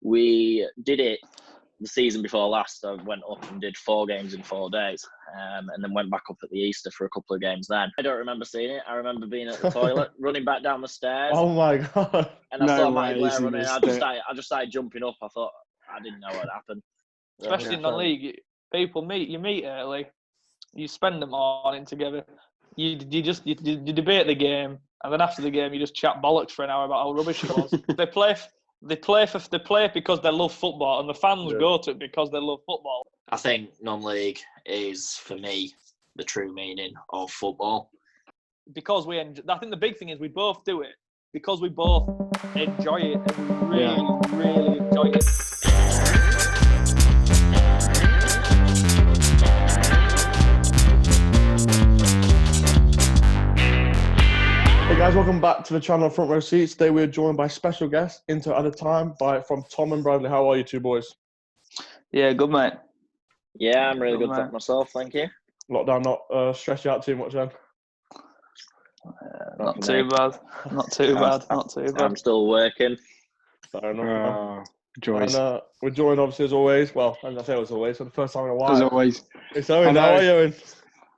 we did it the season before last. I went up and did 4 games in 4 days, and then went back up at the Easter for a couple of games then. I don't remember seeing it. I remember being at the toilet, running back down the stairs. Oh my God. And I saw Matty Blair running. I just started jumping up. I thought, I didn't know what happened. Especially in the league, you meet early, you spend the morning together, you debate the game, and then after the game you just chat bollocks for an hour about how rubbish it was. They play because they love football, and the fans go to it because they love football. I think non-league is, for me, the true meaning of football. Because I think the big thing is we both do it because we both enjoy it, and we really enjoy it. Hey guys, welcome back to the channel Front Row Seats. Today we're joined by special guest, Into at a Time, from Tom and Bradley. How are you two boys? Yeah, good mate. Yeah, I'm really good myself, thank you. Lockdown not stressed you out too much then? Not too bad. I'm still working. Fair enough. Joys. And we're joined obviously as always. Well, as I say as always, for the first time in a while. As always. It's Owen. How are you, Owen?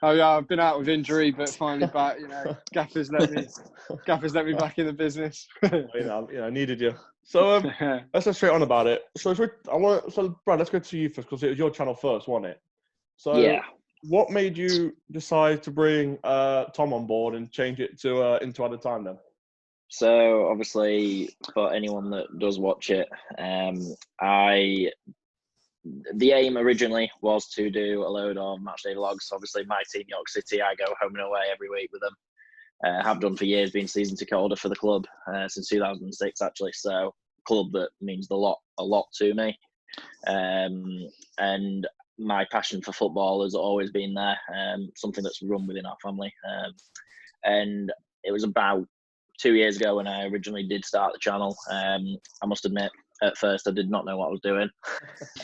Oh yeah, I've been out with injury, but finally back. You know, Gaffers let me back in the business. I needed you. So let's go straight on about it. So Brad, let's go to you first because it was your channel first, wasn't it? So yeah. What made you decide to bring Tom on board and change it to Into at a Time then? So obviously, for anyone that does watch it, the aim originally was to do a load of matchday vlogs. Obviously, my team, York City, I go home and away every week with them. Have done for years, been season ticket holder for the club since 2006, actually. So, club that means a lot to me. And my passion for football has always been there. Something that's run within our family. And it was about 2 years ago when I originally did start the channel. I must admit, at first I did not know what I was doing.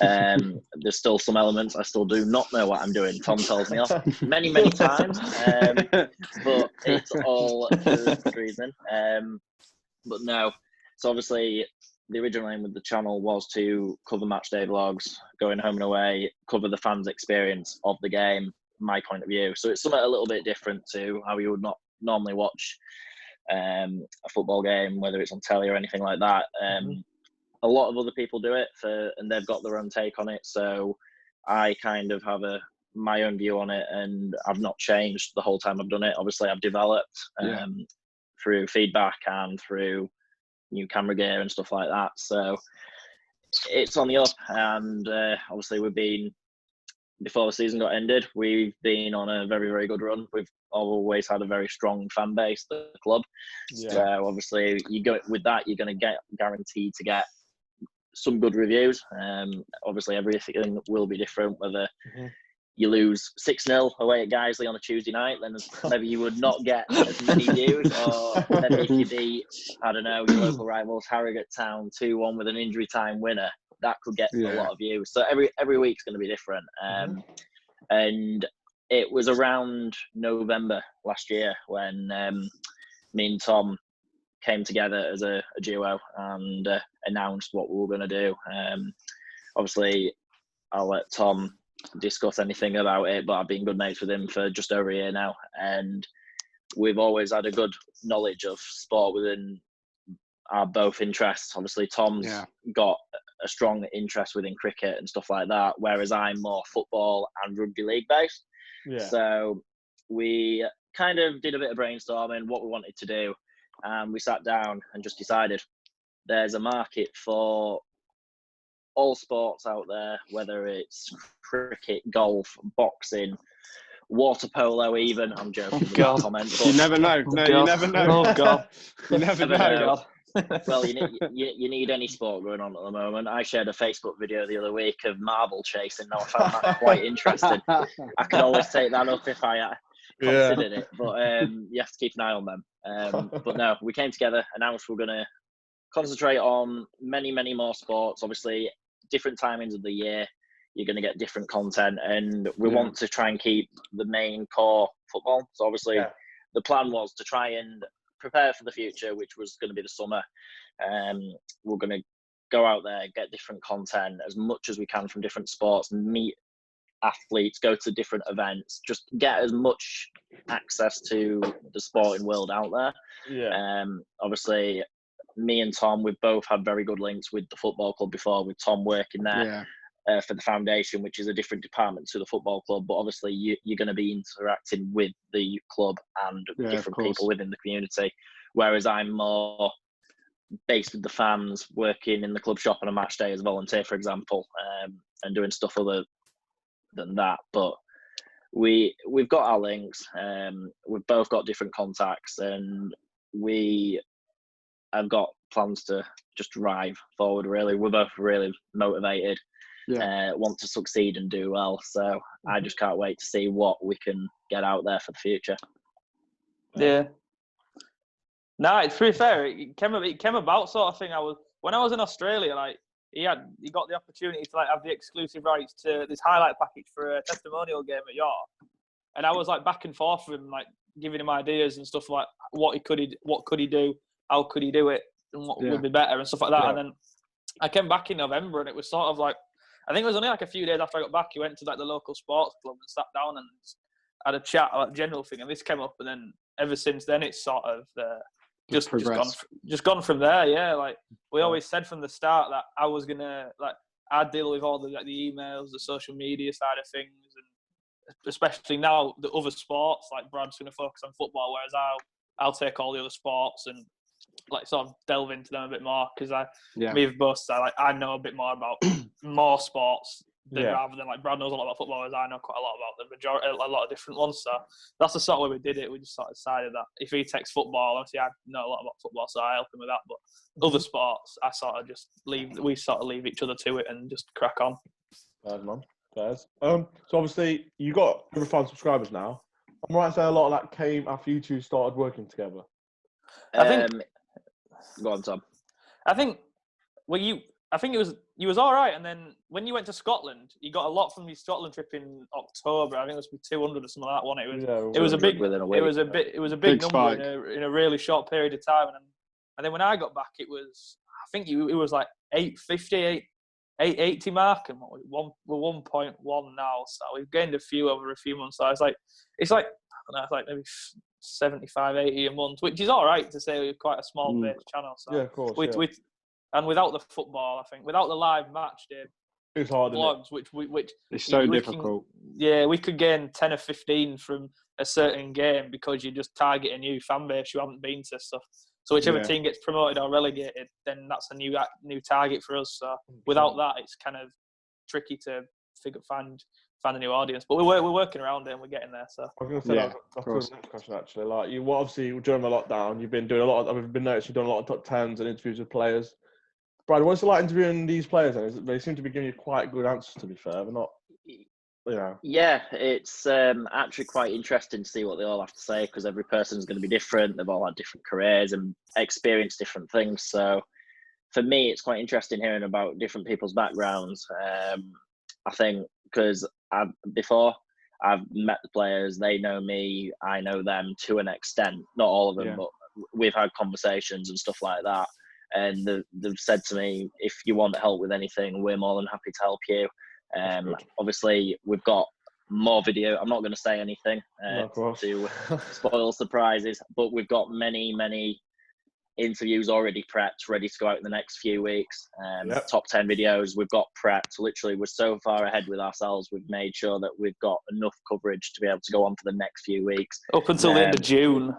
There's still some elements I still do not know what I'm doing. Tom tells me off many times, but it's all for good reason. But no, so obviously the original aim with the channel was to cover matchday vlogs, going home and away, cover the fans' experience of the game, my point of view. So it's something a little bit different to how you would not normally watch a football game, whether it's on telly or anything like that. A lot of other people do it and they've got their own take on it. So I kind of have my own view on it, and I've not changed the whole time I've done it. Obviously, I've developed through feedback and through new camera gear and stuff like that. So it's on the up, and obviously before the season got ended, we've been on a very, very good run. We've always had a very strong fan base, the club. Yeah. So obviously, with that, you're going to get guaranteed to get some good reviews. Obviously, everything will be different. Whether you lose 6-0 away at Guiseley on a Tuesday night, then maybe you would not get as many views. Or maybe if you beat, I don't know, your local rivals, Harrogate Town 2-1 with an injury time winner, that could get a lot of views. So every week's going to be different. And it was around November last year when me and Tom came together as a duo and announced what we were going to do. Obviously, I'll let Tom discuss anything about it, but I've been good mates with him for just over a year now, and we've always had a good knowledge of sport within our both interests. Obviously, Tom's got a strong interest within cricket and stuff like that, whereas I'm more football and rugby league based. So we kind of did a bit of brainstorming what we wanted to do, and we sat down and just decided there's a market for all sports out there, whether it's cricket, golf, boxing, water polo even. I'm joking with that comment. But you never know. No, you never know. Oh, God. You never know. Well, you need any sport going on at the moment. I shared a Facebook video the other week of marble chasing. Now I found that quite interesting. I could always take that up if I considered it, but you have to keep an eye on them. But no, we came together, announced we're going to concentrate on many more sports. Obviously, different timings of the year, you're going to get different content, and we want to try and keep the main core football. So obviously, the plan was to try and prepare for the future, which was going to be the summer. We're going to go out there, get different content as much as we can from different sports, meet athletes, go to different events, just get as much access to the sporting world out there. Yeah. Obviously, me and Tom, we've both had very good links with the football club before, with Tom working there for the foundation, which is a different department to the football club. But obviously, you're going to be interacting with the club and different people within the community, whereas I'm more based with the fans, working in the club shop on a match day as a volunteer, for example, and doing stuff other than that. But we've got our links, we've both got different contacts, and we have got plans to just drive forward. Really, we're both really motivated, want to succeed and do well, so I just can't wait to see what we can get out there for the future. No, to be fair, it came about sort of thing. When I was in Australia, like he got the opportunity to like have the exclusive rights to this highlight package for a testimonial game at York, and I was like back and forth with him, like giving him ideas and stuff like what could he do, how could he do it, and what would be better and stuff like that. And then I came back in November, and it was sort of like, I think it was only like a few days after I got back, he went to like the local sports club and sat down and had a chat about the general thing, and this came up, and then ever since then it's sort of just gone from there. Yeah, like we always said from the start that I was gonna I'd deal with all the emails, the social media side of things, and especially now the other sports, like Brad's gonna focus on football, whereas I'll take all the other sports and like sort of delve into them a bit more, because we've both said like I know a bit more about more sports rather than like Brad knows a lot about football, as I know quite a lot about the majority, a lot of different ones. So that's the sort of way we did it. We just sort of decided that if he takes football, obviously I know a lot about football, so I help him with that. But other sports, I sort of just leave each other to it and just crack on. Fair, man. Fair. So obviously you got over 5 subscribers now. I'm right to say a lot of that came after you two started working together. I think. Go on, Tom. I think you was all right, and then when you went to Scotland, you got a lot from your Scotland trip in October. I think it was 200 or something like that. One, it was a big number in a really short period of time. And then when I got back, it was like 850, 880 mark, and we're 1.1 now. So we've gained a few over a few months. So it's like I don't know, it's like maybe 75, 80 a month, which is all right to say we're quite a small based channel. So yeah, of course. And without the football, I think, without the live match day it's hard, vlogs, which it's so difficult. We could gain 10 or 15 from a certain game because you just target a new fan base you haven't been to stuff. So whichever team gets promoted or relegated, then that's a new target for us. So without that, it's kind of tricky to find a new audience. But we're working around it and we're getting there. So I was going to say that's the next question actually. Like obviously during the lockdown, you've been doing a lot. I've been noticing you've done a lot of top tens and interviews with players. Brad, what's it like interviewing these players? Then? They seem to be giving you quite good answers. To be fair, they're not. Yeah, it's actually quite interesting to see what they all have to say, because every person's going to be different. They've all had different careers and experienced different things. So for me, it's quite interesting hearing about different people's backgrounds. I think because I've met the players, they know me, I know them to an extent. Not all of them, but we've had conversations and stuff like that. And they've said to me, if you want help with anything, we're more than happy to help you. Obviously, we've got more video. I'm not going to say anything to spoil surprises, but we've got many interviews already prepped, ready to go out in the next few weeks. Top 10 videos we've got prepped. Literally, we're so far ahead with ourselves. We've made sure that we've got enough coverage to be able to go on for the next few weeks. Up until the end of June.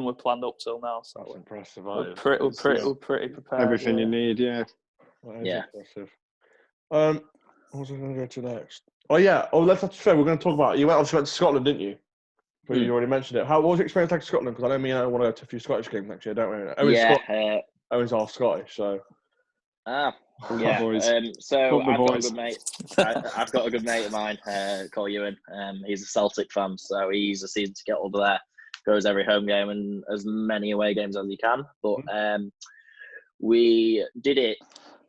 We're planned up till now. So that's impressive. We're pretty prepared. Everything you need, impressive. What was I going to go to next? Let's have to say we're going to talk about. You went to Scotland, didn't you? You already mentioned it. What was your experience like in Scotland? Because I know me and I want to go to a few Scottish games next year, don't we? Owen's half Scottish, so. So I've got a good mate. I've got a good mate of mine, called Ewan. He's a Celtic fan, so he's a season ticket over there. Goes every home game and as many away games as he can. But we did it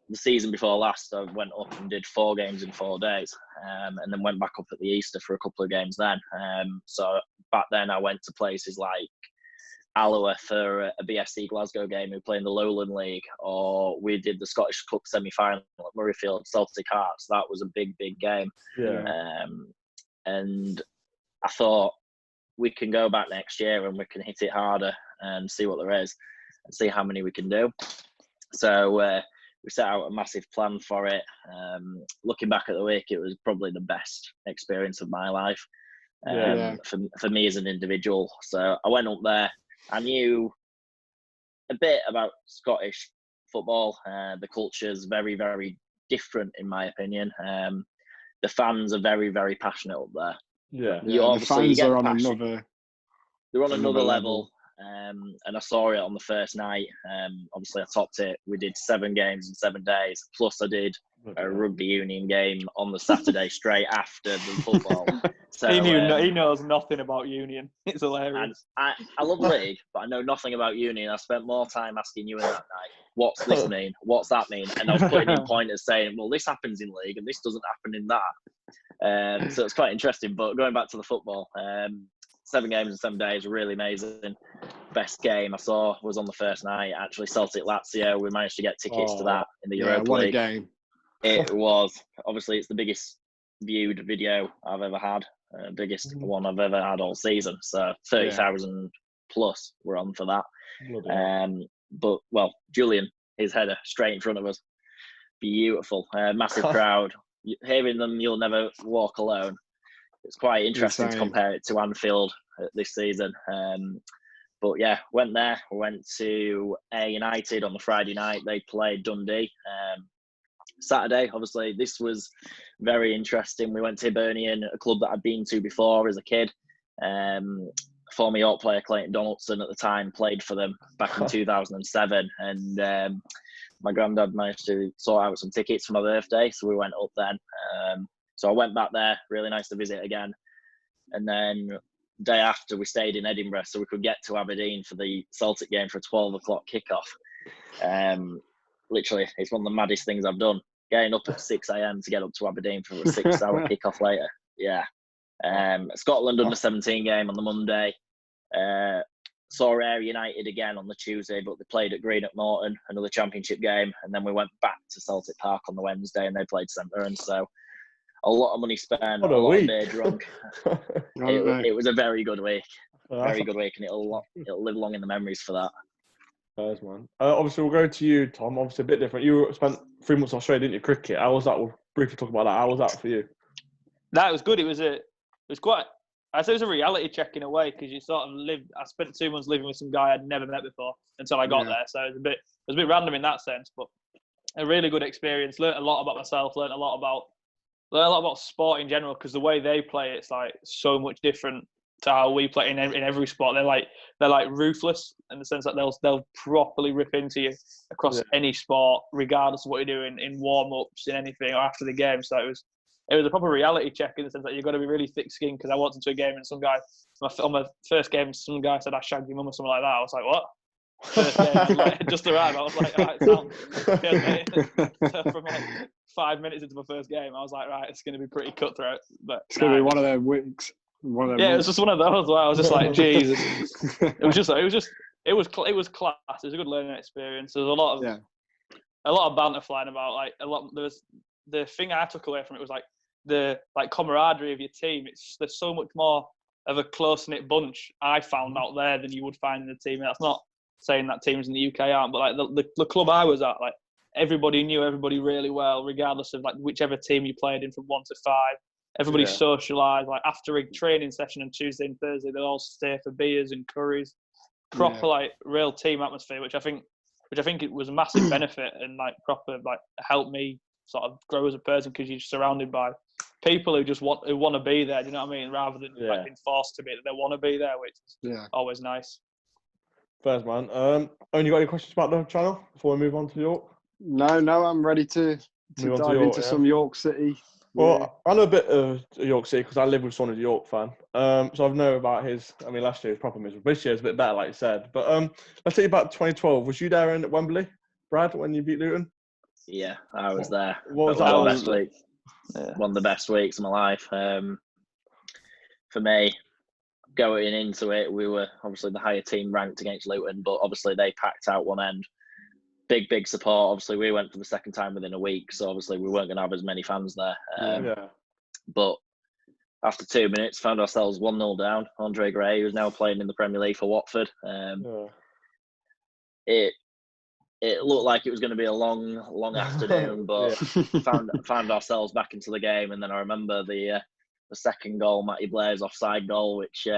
the season before last. I went up and did 4 games in 4 days, and then went back up at the Easter for a couple of games then. So back then I went to places like Alloa for a BFC Glasgow game who play in the Lowland League, or we did the Scottish Cup semi-final at Murrayfield, Celtic Hearts. That was a big game. Yeah. And I thought we can go back next year and we can hit it harder and see what there is and see how many we can do. So we set out a massive plan for it. Looking back at the week, it was probably the best experience of my life for me as an individual. So I went up there. I knew a bit about Scottish football. The culture's very, very different, in my opinion. The fans are very, very passionate up there. The fans are on another. They're on another level. And I saw it on the first night. Obviously, I topped it. We did 7 games in 7 days. Plus, I did a rugby union game on the Saturday straight after the football. So he knows nothing about union. It's hilarious. And I love league, but I know nothing about union. I spent more time asking you in that night, what's this mean? What's that mean? And I was putting in pointers saying, well, this happens in league and this doesn't happen in that. So it's quite interesting. But going back to the football, 7 games in 7 days, really amazing. Best game I saw was on the first night, actually, Celtic Lazio. We managed to get tickets to that in the Europa League. What a game. It was. Obviously, it's the biggest viewed video I've ever had, biggest one I've ever had all season. So 30,000 plus were on for that. But, well, Julian, his header straight in front of us. Beautiful. Massive crowd. Hearing them, you'll never walk alone. It's quite interesting to compare it to Anfield this season. But yeah, went there. We went to United on the Friday night. They played Dundee. Saturday, obviously, this was very interesting. We went to Hibernian, a club that I'd been to before as a kid. Former York player Clayton Donaldson at the time played for them back in 2007. And my granddad managed to sort out some tickets for my birthday, so we went up then. So I went back there, really nice to visit again. And then day after, we stayed in Edinburgh so we could get to Aberdeen for the Celtic game for a 12 o'clock kickoff. Literally, it's one of the maddest things I've done. Getting up at 6 a.m. to get up to Aberdeen for a 6-hour kickoff later. Yeah. Scotland under 17 game on the Monday. Saw Ayr United again on the Tuesday, but they played at Green at Morton, another championship game. And then we went back to Celtic Park on the Wednesday and they played St Mirren. So a lot of money spent, a lot of beer drunk. It was a very good week. Very good week, and it'll live long in the memories for that. Cheers, man. Obviously, we'll go to you, Tom. Obviously, a bit different. You spent 3 months in Australia, didn't you? Cricket. How was that? We'll briefly talk about that. How was that for you? That was good. It was quite. I say it was a reality check in a way because you sort of lived. I spent 2 months living with some guy I'd never met before until I got there. So it was a bit random in that sense, but a really good experience. Learned a lot about myself. Learned a lot about sport in general because the way they play, it's like so much different to how we play in every sport. They're like ruthless in the sense that they'll properly rip into you across any sport, regardless of what you're doing in warm-ups, in anything, or after the game. So it was a proper reality check in the sense that you've got to be really thick-skinned because I walked into a game and some guy, on my first game, some guy said I shagged your mum or something like that. I was like, what? First game, I was like, just arrived. I was like, all right, sound. So from like 5 minutes into my first game, I was like, right, it's going to be pretty cutthroat. But it's going to be one of their weeks. It was just one of those where I was just like, Jesus. It was class. It was a good learning experience. There was a lot of banter flying about. Like there was the thing I took away from it was like the camaraderie of your team. There's so much more of a close knit bunch I found out there than you would find in the team. And that's not saying that teams in the UK aren't, but like the club I was at, like everybody knew everybody really well, regardless of like whichever team you played in from 1 to 5. Everybody socialised. Like after a training session on Tuesday and Thursday, they'd all stay for beers and curries. Proper like real team atmosphere, which I think it was a massive benefit and like proper like helped me sort of grow as a person because you're surrounded by people who just want to be there. Do you know what I mean? Rather than like being forced to be, they want to be there, which is always nice. First, man. Owen, you got any questions about the channel before we move on to York? No, I'm ready to dive into some York City. Well, I know a bit of York City because I live with someone who's a York fan. So I know about his. I mean, last year was proper miserable. This year's a bit better, like you said. But let's take you back to 2012. Was you there in Wembley, Brad, when you beat Luton? Yeah, I was there. What was that? One of the best weeks. One of the best weeks of my life. For me, going into it, we were obviously the higher team ranked against Luton, but obviously they packed out one end. Big support. Obviously, we went for the second time within a week, so obviously we weren't going to have as many fans there. But after 2 minutes, found ourselves 1-0 down. Andre Gray, who's now playing in the Premier League for Watford. It looked like it was going to be a long afternoon, but found ourselves back into the game. And then I remember the second goal, Matty Blair's offside goal, which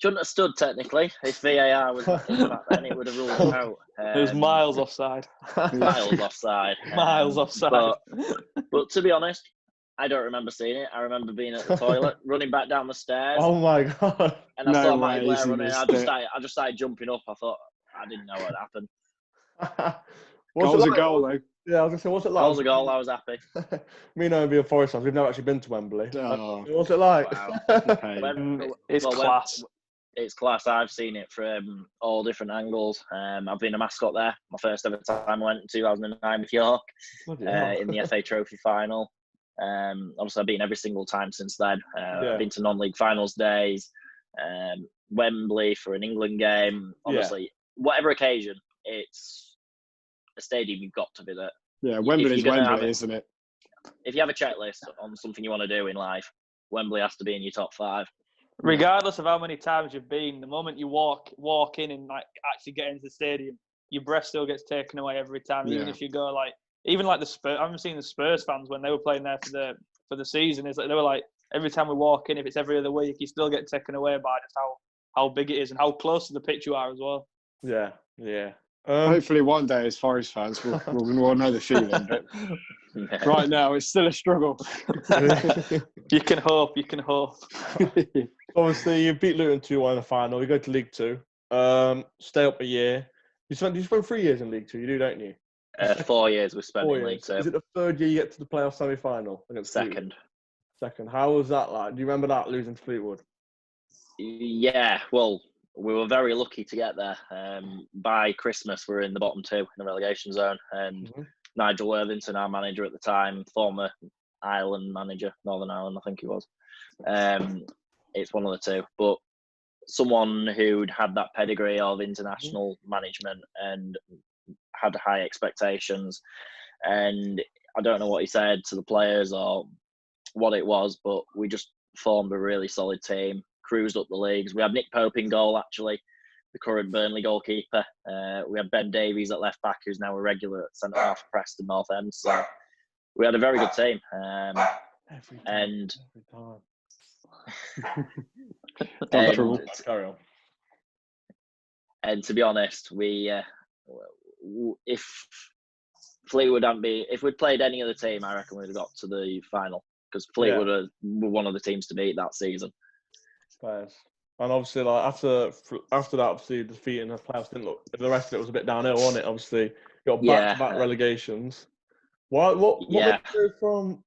shouldn't have stood technically. If VAR was in back then, it would have ruled it out. It was miles offside. Miles offside. Miles offside. But to be honest, I don't remember seeing it. I remember being at the toilet, running back down the stairs. Oh my God. And I saw Matty Blair running. I just started jumping up. I thought, I didn't know what happened. Goal's a goal, though. Yeah, I was going to say, what's it like? Goal's a goal, I was happy. Me knowing being Forest fans, we've never actually been to Wembley. Oh. What's it like? Wow. It's class. It's class. I've seen it from all different angles. I've been a mascot there. My first ever time I went in 2009 with York in the FA Trophy final. Obviously, I've been every single time since then. I've been to non-league finals days, Wembley for an England game. Obviously, whatever occasion, it's a stadium you've got to visit. Yeah, Wembley's Wembley, isn't it? If you have a checklist on something you want to do in life, Wembley has to be in your top 5. Regardless of how many times you've been, the moment you walk in and like actually get into the stadium, your breath still gets taken away every time. Even if you go even the Spurs. I haven't seen the Spurs fans when they were playing there for the season. It's like they were like, every time we walk in, if it's every other week, you still get taken away by just how big it is and how close to the pitch you are as well. Yeah. Hopefully one day as Forest fans we'll know the feeling, but right now it's still a struggle. You can hope. Obviously, you beat Luton 2-1 in the final. You go to League Two. Stay up a year. You spent 3 years in League Two. You do, don't you? 4 years we spent in League Two. Is it the third year you get to the playoff semi-final against Second. Second. How was that like? Do you remember that, losing to Fleetwood? Yeah, well, we were very lucky to get there. By Christmas, we were in the bottom 2 in the relegation zone. And Nigel Worthington, our manager at the time, former Ireland manager, Northern Ireland, I think he was. It's one of the two. But someone who'd had that pedigree of international management and had high expectations. And I don't know what he said to the players or what it was, but we just formed a really solid team, cruised up the leagues. We had Nick Pope in goal, actually, the current Burnley goalkeeper. We had Ben Davies at left back, who's now a regular at centre half for Preston North End. So we had a very good team. And to be honest, we if Fleetwood if we'd played any other team, I reckon we'd have got to the final, because Fleetwood were one of the teams to beat that season. Nice. And obviously, like after that, obviously defeating the playoffs didn't look. The rest of it was a bit downhill, wasn't it? Obviously, you got back-to-back relegations. What made you go from,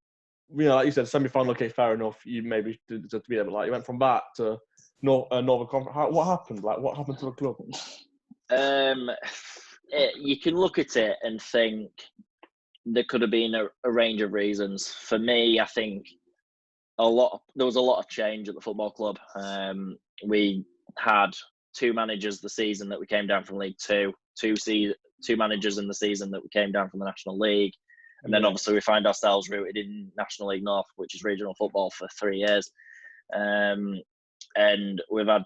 like you said, semi-final? Okay, fair enough. You maybe did to be able, like, you went from that to Northern Conference. What happened? Like, what happened to the club? You can look at it and think there could have been a range of reasons. For me, I think there was a lot of change at the football club. We had 2 managers the season that we came down from League Two, 2 managers in the season that we came down from the National League. And then obviously we find ourselves rooted in National League North, which is regional football, for 3 years. And we've had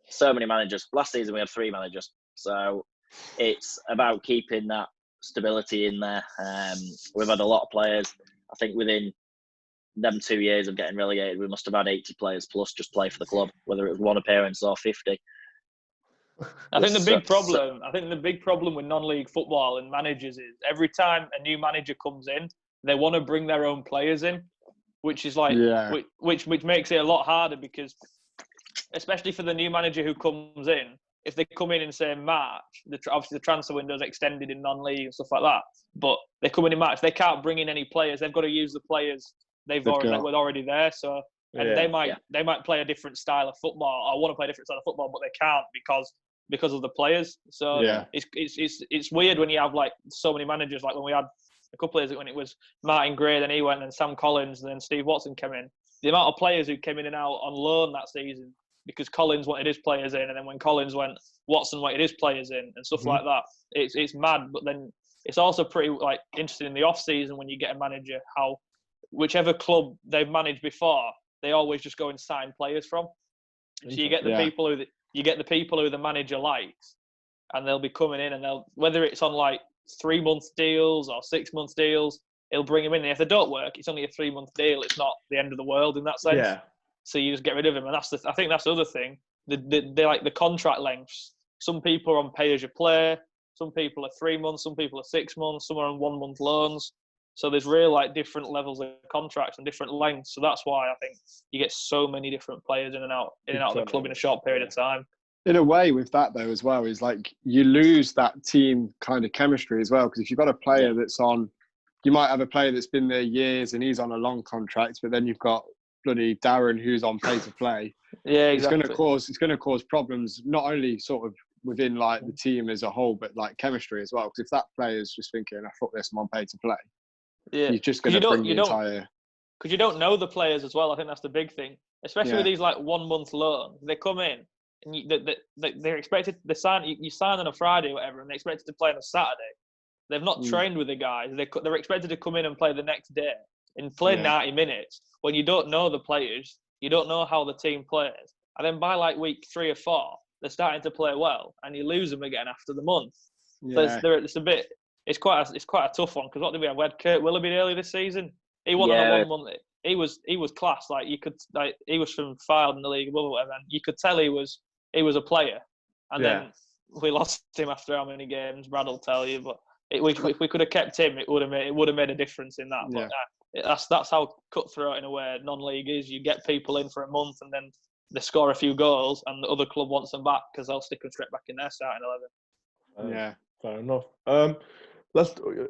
so many managers. Last season we had 3 managers. So it's about keeping that stability in there. We've had a lot of players. I think within them 2 years of getting relegated, we must have had 80 players plus just play for the club, whether it was 1 appearance or 50. I think the big problem with non-league football and managers is every time a new manager comes in, they want to bring their own players in, which is which makes it a lot harder, because especially for the new manager who comes in, if they come in say March, obviously the transfer window is extended in non-league and stuff like that, but they come in March, they can't bring in any players. They've got to use the players they've already there. So they might play a different style of football, or want to play a different style of football, but they can't because of the players. So it's weird when you have like so many managers. Like when we had a couple of years ago, when it was Martin Gray, then he went, and Sam Collins, and then Steve Watson came in. The amount of players who came in and out on loan that season because Collins wanted his players in, and then when Collins went, Watson wanted his players in, and stuff like that. It's mad, but then it's also pretty like interesting in the off season when you get a manager how whichever club they've managed before, they always just go and sign players from. So you get the people who the manager likes, and they'll be coming in, and they'll whether it's on like 3-month deals or 6-month deals, he'll bring them in. And if they don't work, it's only a 3-month deal. It's not the end of the world in that sense. Yeah. So you just get rid of him, and I think that's the other thing. They like the contract lengths. Some people are on pay as you play. Some people are 3 months. Some people are 6 months. Some are on 1-month loans. So there's really like different levels of contracts and different lengths. So that's why I think you get so many different players in and out of the club in a short period of time. In a way, with that though, as well, is like you lose that team kind of chemistry as well. Because if you've got a player that's on, you might have a player that's been there years and he's on a long contract, but then you've got bloody Darren who's on pay to play. Yeah, exactly. It's going to cause problems not only sort of within like the team as a whole, but like chemistry as well. Because if that player is just thinking, "I thought this, I'm on pay to play," you're just going to bring the entire. Because you don't know the players as well. I think that's the big thing, especially with these like 1-month loans. They come in and they're expected. You sign on a Friday or whatever, and they're expected to play on a Saturday. They've not trained with the guys. They're expected to come in and play the next day and play 90 minutes. When you don't know the players, you don't know how the team plays, and then by like week 3 or 4, they're starting to play well, and you lose them again after the month. Yeah. So it's quite a tough one because what did we have? We had Kurt Willoughby early this season. He won on a 1 month. He was class. Like you could he was from Filed in the league above or whatever, and you could tell he was a player. And then we lost him after how many games? Brad will tell you, but. If we could have kept him, it would have made a difference in that. But that's how cutthroat in a way non-league is. You get people in for a month and then they score a few goals, and the other club wants them back because they'll stick them straight back in their starting 11. Fair enough.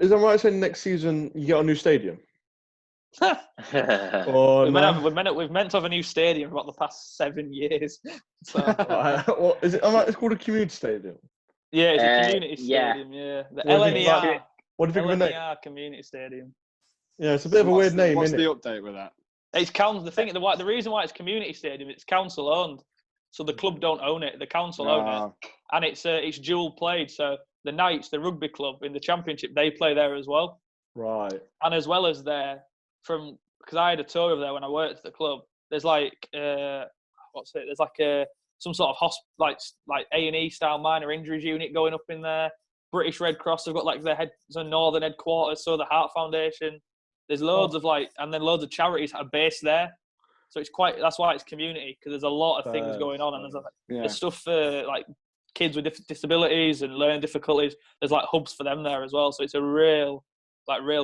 Is it right saying next season you get a new stadium? We've meant to have a new stadium for about the past 7 years. So. Is it? It's called a community stadium. Yeah, it's a community stadium. Yeah, the LNER. What do you think of the name? LNER Community Stadium. Yeah, it's a bit of a weird name. What's the update with that? It's the reason why it's community stadium. It's council owned, so the club don't own it. The council own it, and it's dual played. So the Knights, the rugby club in the Championship, they play there as well. Right. And as well as there, because I had a tour of there when I worked at the club. There's like There's like some sort of like A&E style minor injuries unit going up in there. British Red Cross have got like their northern headquarters, so the Heart Foundation. There's loads of and then loads of charities are based there. So that's why it's community, because there's a lot of things going on, and there's stuff for like kids with disabilities and learning difficulties. There's like hubs for them there as well. So it's a real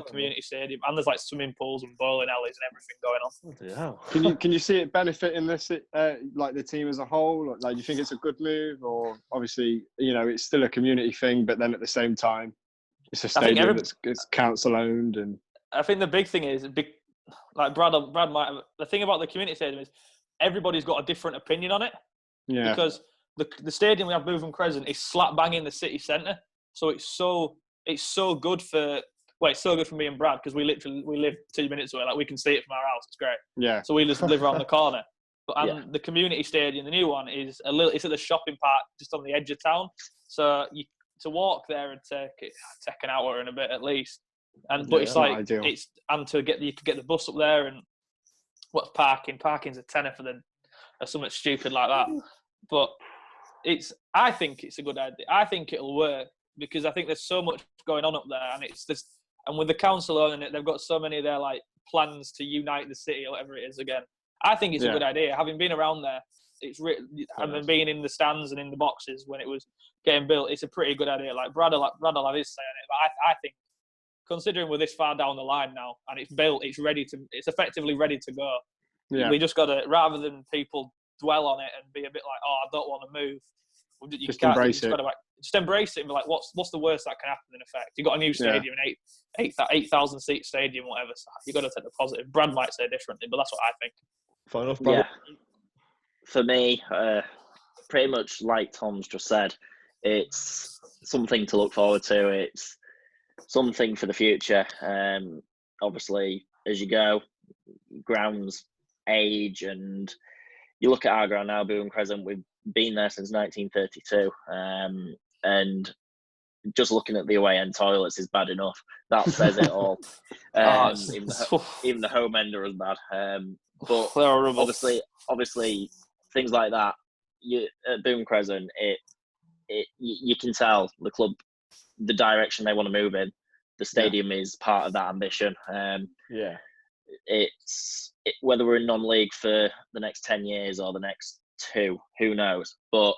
community stadium, and there's like swimming pools and bowling alleys and everything going on. Yeah. Can you see it benefiting this like the team as a whole? Like, do you think it's a good move, or obviously it's still a community thing, but then at the same time it's a stadium it's council owned? And I think the big thing is like Brad might have, the thing about the community stadium is everybody's got a different opinion on it. Yeah. Because the stadium we have, Bootham Crescent, is slap bang in the city centre, so it's so good for. Well, it's so good for me and Brad because we live 2 minutes away. Like we can see it from our house. It's great. Yeah. So we just live around the corner. But the community stadium, the new one, is it's at the shopping park just on the edge of town. So to walk there and take an hour and a bit at least. But it's like you could get the bus up there, and what's parking? Parking's a tenner or something stupid like that. But I think it's a good idea. I think it'll work because I think there's so much going on up there, and and with the council owning it, they've got so many of their like plans to unite the city or whatever it is again. I think it's a good idea. Having been around there, and then being in the stands and in the boxes when it was getting built, it's a pretty good idea. Like Brad will have his say on it, but I think considering we're this far down the line now and it's built, it's effectively ready to go. Yeah. We just got to, rather than people dwell on it and be a bit like, oh, I don't want to move. Just embrace it. Just embrace it and be like, what's the worst that can happen in effect? You got a new stadium, an 8,000 seat stadium, whatever. So you got to take the positive. Brad might say differently, but that's what I think. Fair enough, Brad. Yeah. For me, pretty much like Tom's just said, it's something to look forward to. It's something for the future. Obviously, as you go, grounds age and you look at our ground now, Boom Crescent. We've been there since 1932, and just looking at the away end toilets is bad enough. That says it all. Even the home end are as bad. But obviously, things like that. At Boom Crescent, you can tell the club the direction they want to move in. The stadium is part of that ambition. Whether we're in non-league for the next 10 years or the next 2, who knows? But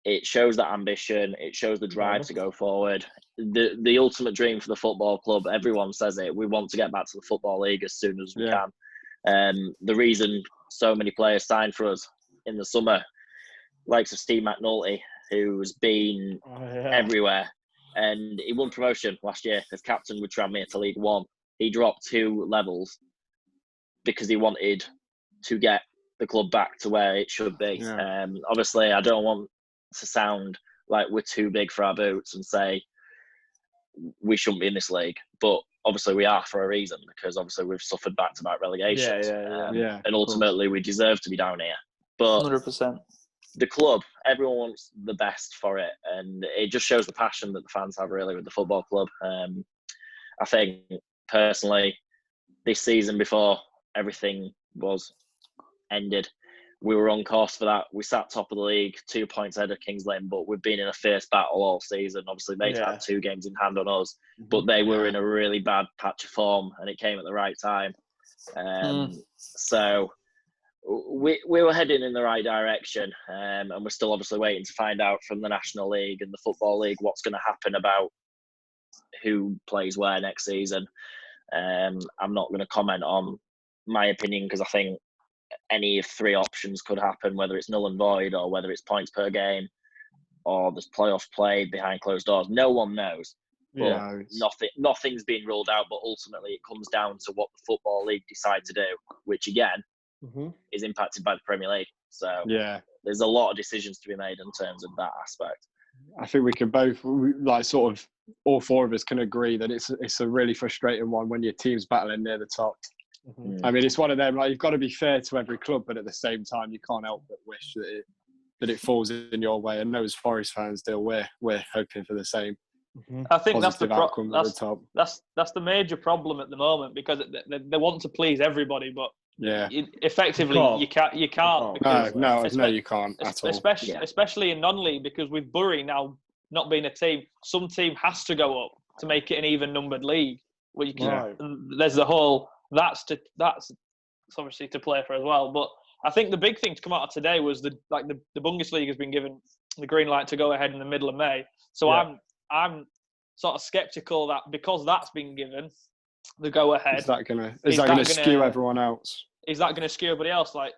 it shows that ambition. It shows the drive to go forward. The ultimate dream for the football club. Everyone says it. We want to get back to the Football League as soon as we can. The reason so many players signed for us in the summer, likes of Steve McNulty, who's been everywhere, and he won promotion last year as captain with Tranmere to League One. He dropped 2 levels because he wanted to get the club back to where it should be. Obviously, I don't want to sound like we're too big for our boots and say we shouldn't be in this league, but obviously we are for a reason, because obviously we've suffered back-to-back relegations, and ultimately we deserve to be down here. But 100%. The club, everyone wants the best for it, and it just shows the passion that the fans have really with the football club. I think personally, this season before everything was ended, we were on course for that. We sat top of the league, 2 points ahead of Kings Lynn, but we've been in a fierce battle all season. Obviously, they've had 2 games in hand on us, but they were in a really bad patch of form, and it came at the right time. So we were heading in the right direction, and we're still obviously waiting to find out from the National League and the Football League what's going to happen about who plays where next season. I'm not going to comment on my opinion, because I think any of 3 options could happen, whether it's null and void or whether it's points per game or there's playoff play behind closed doors. No one knows. But nothing's being ruled out, but ultimately it comes down to what the Football League decide to do, which again is impacted by the Premier League. So there's a lot of decisions to be made in terms of that aspect. I think we can both, like, sort of, all 4 of us can agree that it's a really frustrating one when your team's battling near the top. I mean, it's one of them, like, you've got to be fair to every club, but at the same time, you can't help but wish that it falls in your way. And those Forest fans still, we're hoping for the same. I think that's the outcome at the top. That's the major problem at the moment, because they want to please everybody, but effectively you can't. No, you can't at all. Especially in non-league, because with Bury now not being a team, some team has to go up to make it an even-numbered league. Where you can, there's the whole that's obviously to play for as well. But I think the big thing to come out of today was the Bundesliga has been given the green light to go ahead in the middle of May. So I'm sort of sceptical that because that's been given the go ahead, is that gonna skew everyone else? Is that going to skew everybody else? Like,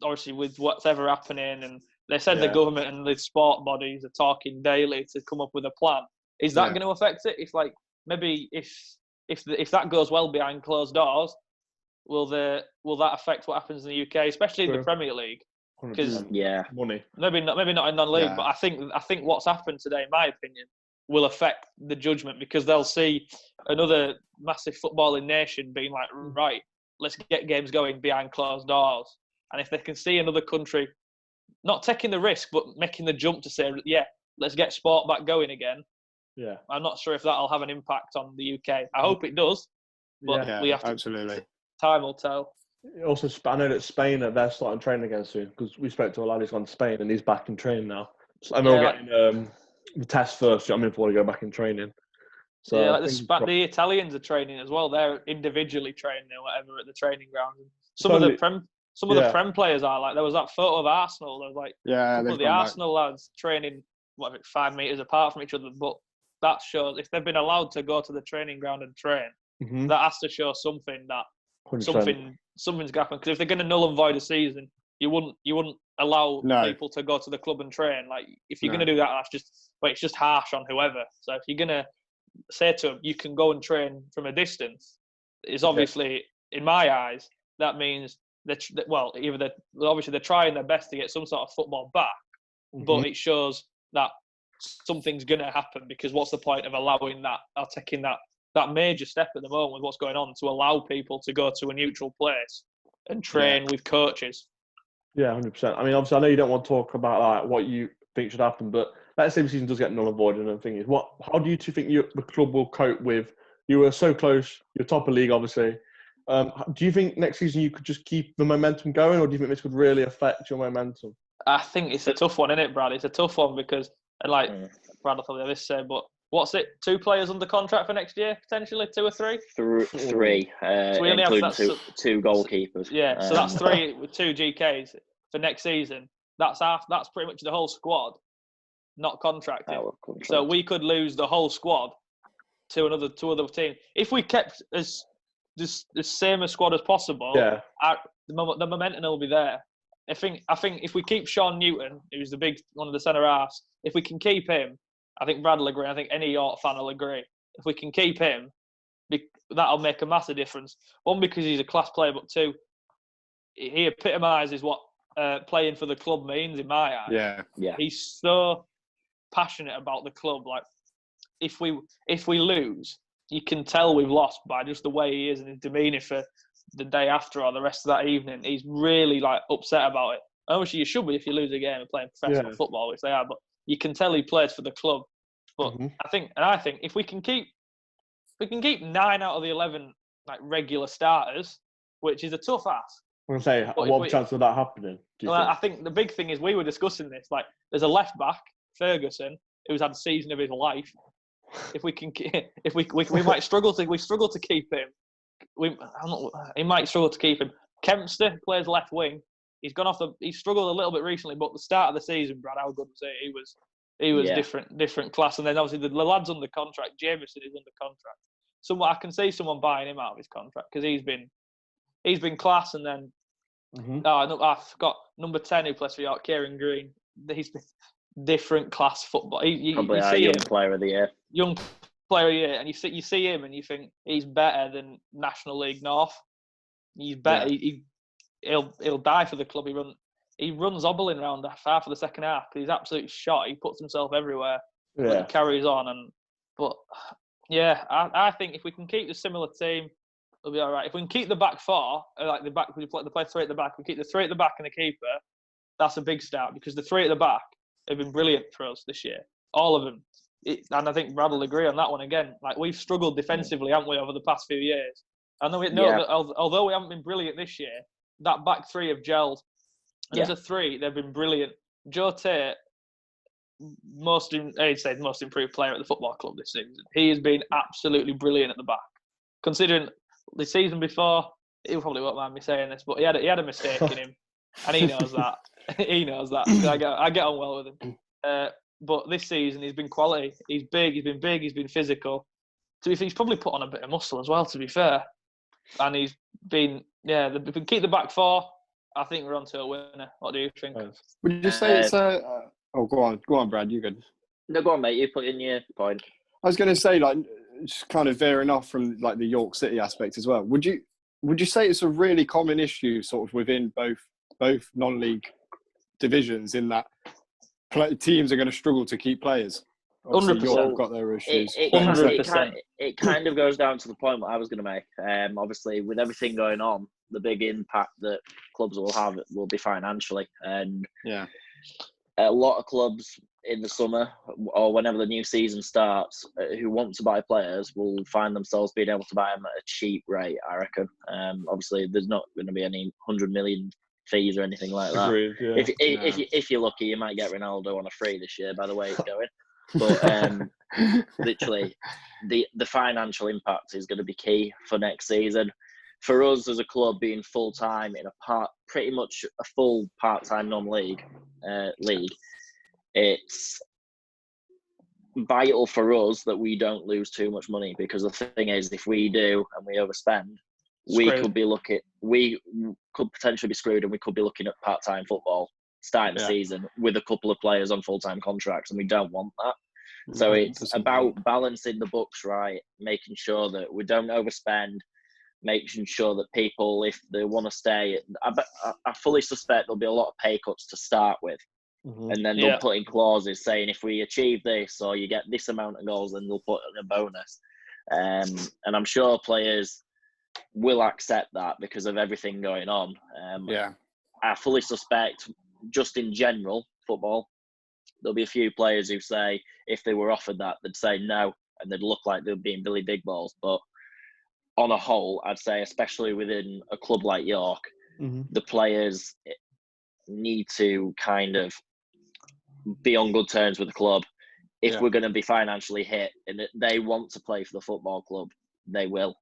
obviously with whatever happening, and they said the government and the sport bodies are talking daily to come up with a plan. Is that going to affect it? It's like, maybe if that goes well behind closed doors, will that affect what happens in the UK, especially in the Premier League? Because money. Maybe not in non-league, but I think what's happened today, in my opinion, will affect the judgment, because they'll see another massive footballing nation being like, right, let's get games going behind closed doors. And if they can see another country not taking the risk, but making the jump to say, let's get sport back going again. Yeah, I'm not sure if that'll have an impact on the UK. I hope it does, but we have to. Absolutely. Time will tell. Also, I know that Spain, they're starting training again soon, because we spoke to a lad who's gone to Spain and he's back in training now. So I'm getting the test first, before they go back in training. So the Italians are training as well. They're individually training or whatever at the training ground. Some of the Prem players are like. There was that photo of Arsenal. There was like a couple of the Arsenal lads training 5 meters apart from each other. But that shows if they've been allowed to go to the training ground and train, that has to show something that 100%. Something's going to happen. Because if they're going to null and void a season, you wouldn't allow people to go to the club and train. Like, if you're going to do that, it's just harsh on whoever. So if you're going to say to them, you can go and train from a distance, it's obviously, in my eyes, that means obviously they're trying their best to get some sort of football back, but it shows that something's going to happen, because what's the point of allowing that, or taking that major step at the moment with what's going on, to allow people to go to a neutral place and train with coaches? Yeah, 100%. I mean, obviously, I know you don't want to talk about like what you think should happen, but let's say the season does get null and void, and the thing is, how do you two think the club will cope with? You were so close, you're top of league, obviously. Do you think next season you could just keep the momentum going, or do you think this could really affect your momentum? I think it's a tough one, isn't it, Brad? It's a tough one because, and like Brad, I thought this said, but what's it? 2 players under contract for next year, potentially 2 or 3. 3, So we only including have two goalkeepers. Yeah, so that's 3 with 2 GKs for next season. That's pretty much the whole squad, not contracted. So we could lose the whole squad to other team if we kept as same a squad as possible. Yeah, the momentum will be there. I think if we keep Sean Newton, who's one of the centre halves, if we can keep him, I think Brad will agree. I think any York fan will agree. If we can keep him, that'll make a massive difference. 1, because he's a class player, but 2, he epitomises what playing for the club means in my eyes. Yeah. He's so passionate about the club. Like, if we lose, you can tell we've lost by just the way he is and his demeanour for the day after or the rest of that evening. He's really like upset about it. Obviously, you should be if you lose a game and playing professional football, which they are. But you can tell he plays for the club. But I think if we can keep 9 out of the 11 like regular starters, which is a tough ask. I'm gonna say, what chance of that happening? I think the big thing is we were discussing this. Like, there's a left back, Ferguson, who's had a season of his life. If we might struggle to keep him. He might struggle to keep him. Kempster plays left wing. He's gone off he struggled a little bit recently, but the start of the season, Brad, how good was he? He was different class. And then obviously the lad's under contract. Jameson is under contract. I can see someone buying him out of his contract because he's been class. And then I forgot number 10 who plays for York, Kieran Green. He's been different class football. Probably our young player of the year. Young player of the year, and you see him and you think he's better than National League North. He's better. Yeah. He'll die for the club. He runs hobbling around half of the second half. He's absolutely shot. He puts himself everywhere. Yeah. But he carries on. I think if we can keep the similar team, it'll be all right. If we can keep the back 4, like the back, we play 3 at the back. We keep the 3 at the back and the keeper. That's a big start because the 3 at the back have been brilliant for us this year. All of them. And I think Brad will agree on that one again. Like, we've struggled defensively, haven't we, over the past few years? And that although we haven't been brilliant this year, that back 3 have gelled. And as a 3, they've been brilliant. Joe Tate, most improved player at the football club this season. He has been absolutely brilliant at the back. Considering the season before, he probably won't mind me saying this, but he had a mistake in him, and he knows that. He knows that. I get on well with him. But this season, he's been quality. He's been physical. He's probably put on a bit of muscle as well, to be fair. And he's been, if we keep the back 4, I think we're on to a winner. What do you think? Would you say it's a... Oh, go on, Brad, you good. No, go on, mate. You put in your point. I was going to say, like, just kind of veering off from like the York City aspect as well. Would you say it's a really common issue, sort of within both non-league divisions, in that teams are going to struggle to keep players? 100%. York have got their issues. 100%. It kind of goes down to the point what I was going to make. Obviously, with everything going on, the big impact that clubs will have will be financially, and a lot of clubs in the summer or whenever the new season starts who want to buy players will find themselves being able to buy them at a cheap rate, I reckon. Obviously, there's not going to be any 100 million fees or anything like that. Agreed, yeah. If you're lucky, you might get Ronaldo on a free this year, by the way it's going. But literally, the financial impact is going to be key for next season. For us as a club, being full time in pretty much a full part-time non-league league, it's vital for us that we don't lose too much money, because the thing is, if we do and we overspend, we could potentially be screwed, and we could be looking at part-time football starting the season with a couple of players on full-time contracts, and we don't want that. So it's about balancing the books right, making sure that we don't overspend, making sure that people, if they want to stay, I fully suspect there'll be a lot of pay cuts to start with. And then they'll put in clauses saying if we achieve this or you get this amount of goals, then they'll put in a bonus. And I'm sure players will accept that because of everything going on. I fully suspect, just in general, football, there'll be a few players who say if they were offered that, they'd say no, and they'd look like they're being Billy Big Balls. But on a whole, I'd say, especially within a club like York, the players need to kind of be on good terms with the club. If we're going to be financially hit and they want to play for the football club, they will,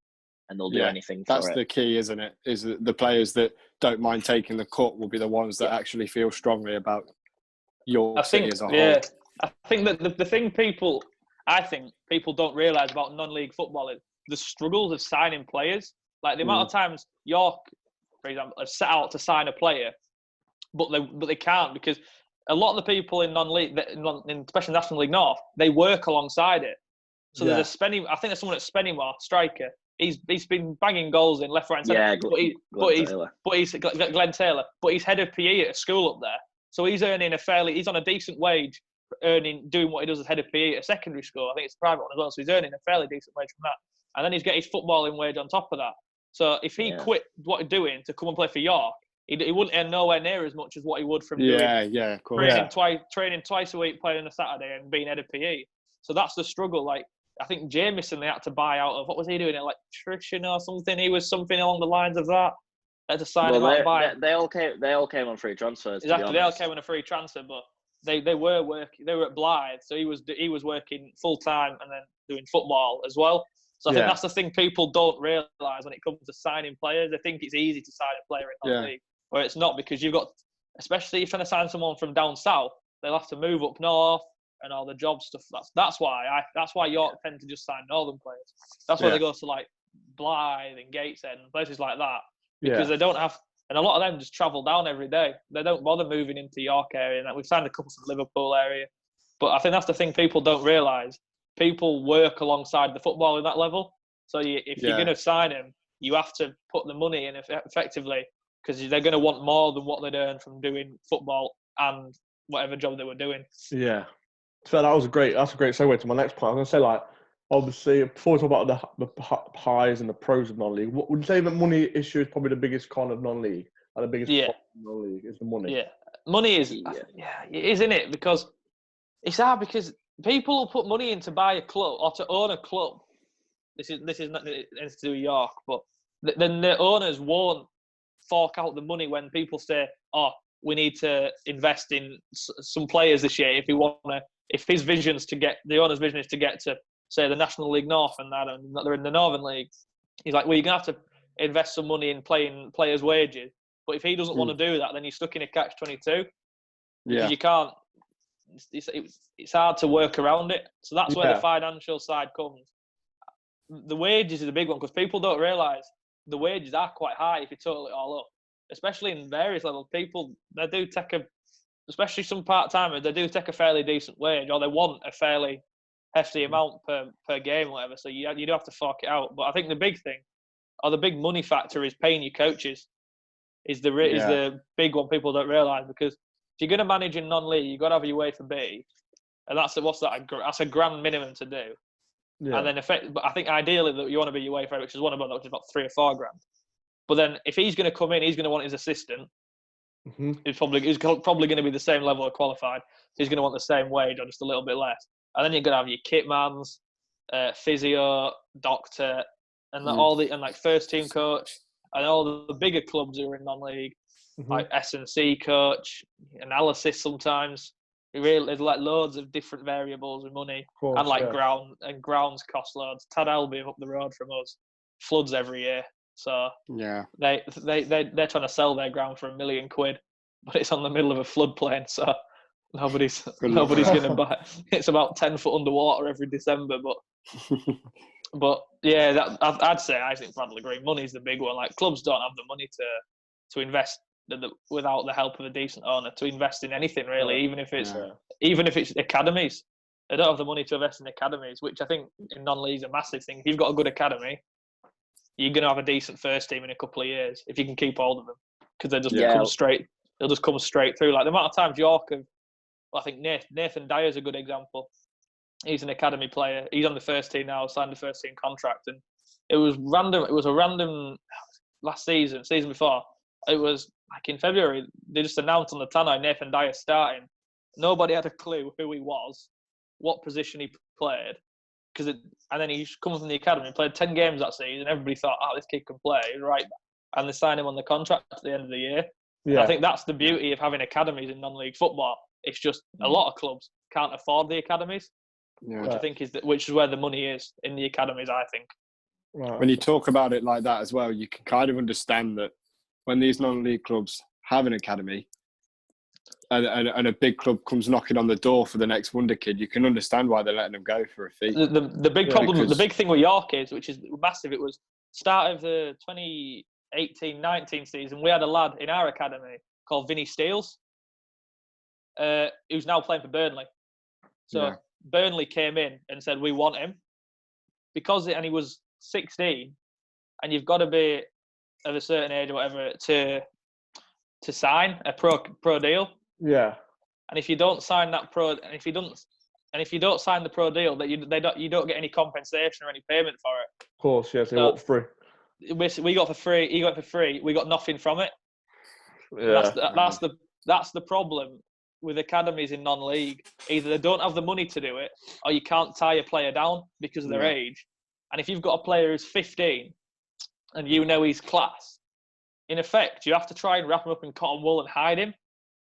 and they'll do anything for it. That's the key, isn't it? Is that the players that don't mind taking the cut will be the ones that actually feel strongly about York City as a whole. Yeah, I think that the thing people don't realise about non-league football is the struggles of signing players. Like the amount of times York, for example, have set out to sign a player, but they can't, because a lot of the people in non-league, especially National League North, they work alongside it. So there's I think there's someone at Spennymoor, striker. He's been banging goals in left, right, and centre. Glenn Taylor. But he's head of PE at a school up there. So he's earning he's on a decent wage, doing what he does as head of PE at a secondary school. I think it's a private one as well. So he's earning a fairly decent wage from that. And then he's getting his footballing wage on top of that. So if he quit what he's doing to come and play for York, he wouldn't earn nowhere near as much as what he would from training twice a week, playing on a Saturday, and being head of PE. So that's the struggle. Like, I think Jamieson, they had to buy out of, what was he doing? Electrician or something? He was something along the lines of that. They had to sign him out. They all came on free transfers. Exactly, they all came on a free transfer, but they were working. They were at Blythe, so he was working full time and then doing football as well. So I think that's the thing people don't realise when it comes to signing players. They think it's easy to sign a player in non-league, where it's not, because you've got, especially if you're trying to sign someone from down south, they'll have to move up north and all the job stuff. That's why York tend to just sign northern players. That's why they go to like Blythe and Gateshead and places like that, because they don't have, and a lot of them just travel down every day. They don't bother moving into York area, and we've signed a couple from Liverpool area. But I think that's the thing people don't realise. People work alongside the football in that level. So if you're going to sign him, you have to put the money in effectively, because they're going to want more than what they'd earn from doing football and whatever job they were doing. Yeah. So that's a great segue to my next point. I was going to say, like, obviously, before we talk about the highs and the pros of non-league, what would you say the money issue is probably the biggest con of non-league? Or the biggest con of non-league is the money? Yeah. Money is, it is, isn't it? Because it's hard, because people will put money in to buy a club or to own a club. This is not anything to do with York, but then the owners won't fork out the money when people say, "Oh, we need to invest in some players this year." If his vision's to get, the owner's vision is to get to, say, the National League North and that, and they're in the Northern League, he's like, "Well, you're gonna have to invest some money in playing players' wages." But if he doesn't want to do that, then you're stuck in a catch-22. Because you can't. It's hard to work around it. So that's where the financial side comes. The wages is a big one, because people don't realise the wages are quite high if you total it all up. Especially in various levels, people, they do take especially some part-timers, they do take a fairly decent wage, or they want a fairly hefty amount per game or whatever. So you do have to fork it out. But I think the big thing, or the big money factor, is paying your coaches. Is the big one people don't realise, because if you're going to manage in non-league, you've got to have your UEFA B, and that's a grand minimum to do. Yeah. And then but I think ideally that you want to be UEFA, which is about 3 or 4 grand. But then if he's going to come in, he's going to want his assistant. He's probably going to be the same level of qualified. So he's going to want the same wage or just a little bit less. And then you're going to have your kitmans, physio, doctor, and like first team coach, and all the bigger clubs who are in non-league. Like S&C coach, analysis sometimes. There's like loads of different variables with money, and like grounds cost loads. Tad Albion up the road from us floods every year, so they're trying to sell their ground for £1 million, but it's on the middle of a floodplain, so nobody's going to buy it. It's about 10 foot underwater every December, but yeah, I'd say, I think Bradley Green, money's the big one. Like, clubs don't have the money to invest without the help of a decent owner, to invest in anything really, even if it's academies. They don't have the money to invest in academies, which I think in non-league is a massive thing. If you've got a good academy, you're going to have a decent first team in a couple of years if you can keep hold of them, because they just come straight. They'll just come straight through. Like the amount of times York have, I think Nathan Dyer's a good example. He's an academy player. He's on the first team now, signed the first team contract, and it was random. It was a random last season before. it was like in February, they just announced on the tannoy Nathan Dyer starting. Nobody had a clue who he was, what position he played. And then he comes from the academy, played 10 games that season. Everybody thought, this kid can play, right? And they signed him on the contract at the end of the year. Yeah. And I think that's the beauty of having academies in non-league football. It's just a lot of clubs can't afford the academies, which I think which is where the money is in the academies, I think. When you talk about it like that as well, you can kind of understand that when these non-league clubs have an academy and a big club comes knocking on the door for the next wonder kid, you can understand why they're letting them go for a fee. The big problem, the big thing with York is, which is massive, it was start of the 2018-19 season, we had a lad in our academy called Vinny Steels, who's now playing for Burnley. So Burnley came in and said, we want him. And he was 16, and you've got to be of a certain age or whatever to sign a pro deal. Yeah. And if you don't sign that if you don't sign the pro deal, that you don't get any compensation or any payment for it. Of course, yes, they want free. We got for free. He got for free. We got nothing from it. Yeah. That's the problem with academies in non-league. Either they don't have the money to do it, or you can't tie a player down because of their age. And if you've got a player who's 15 and you know he's class, in effect, you have to try and wrap him up in cotton wool and hide him.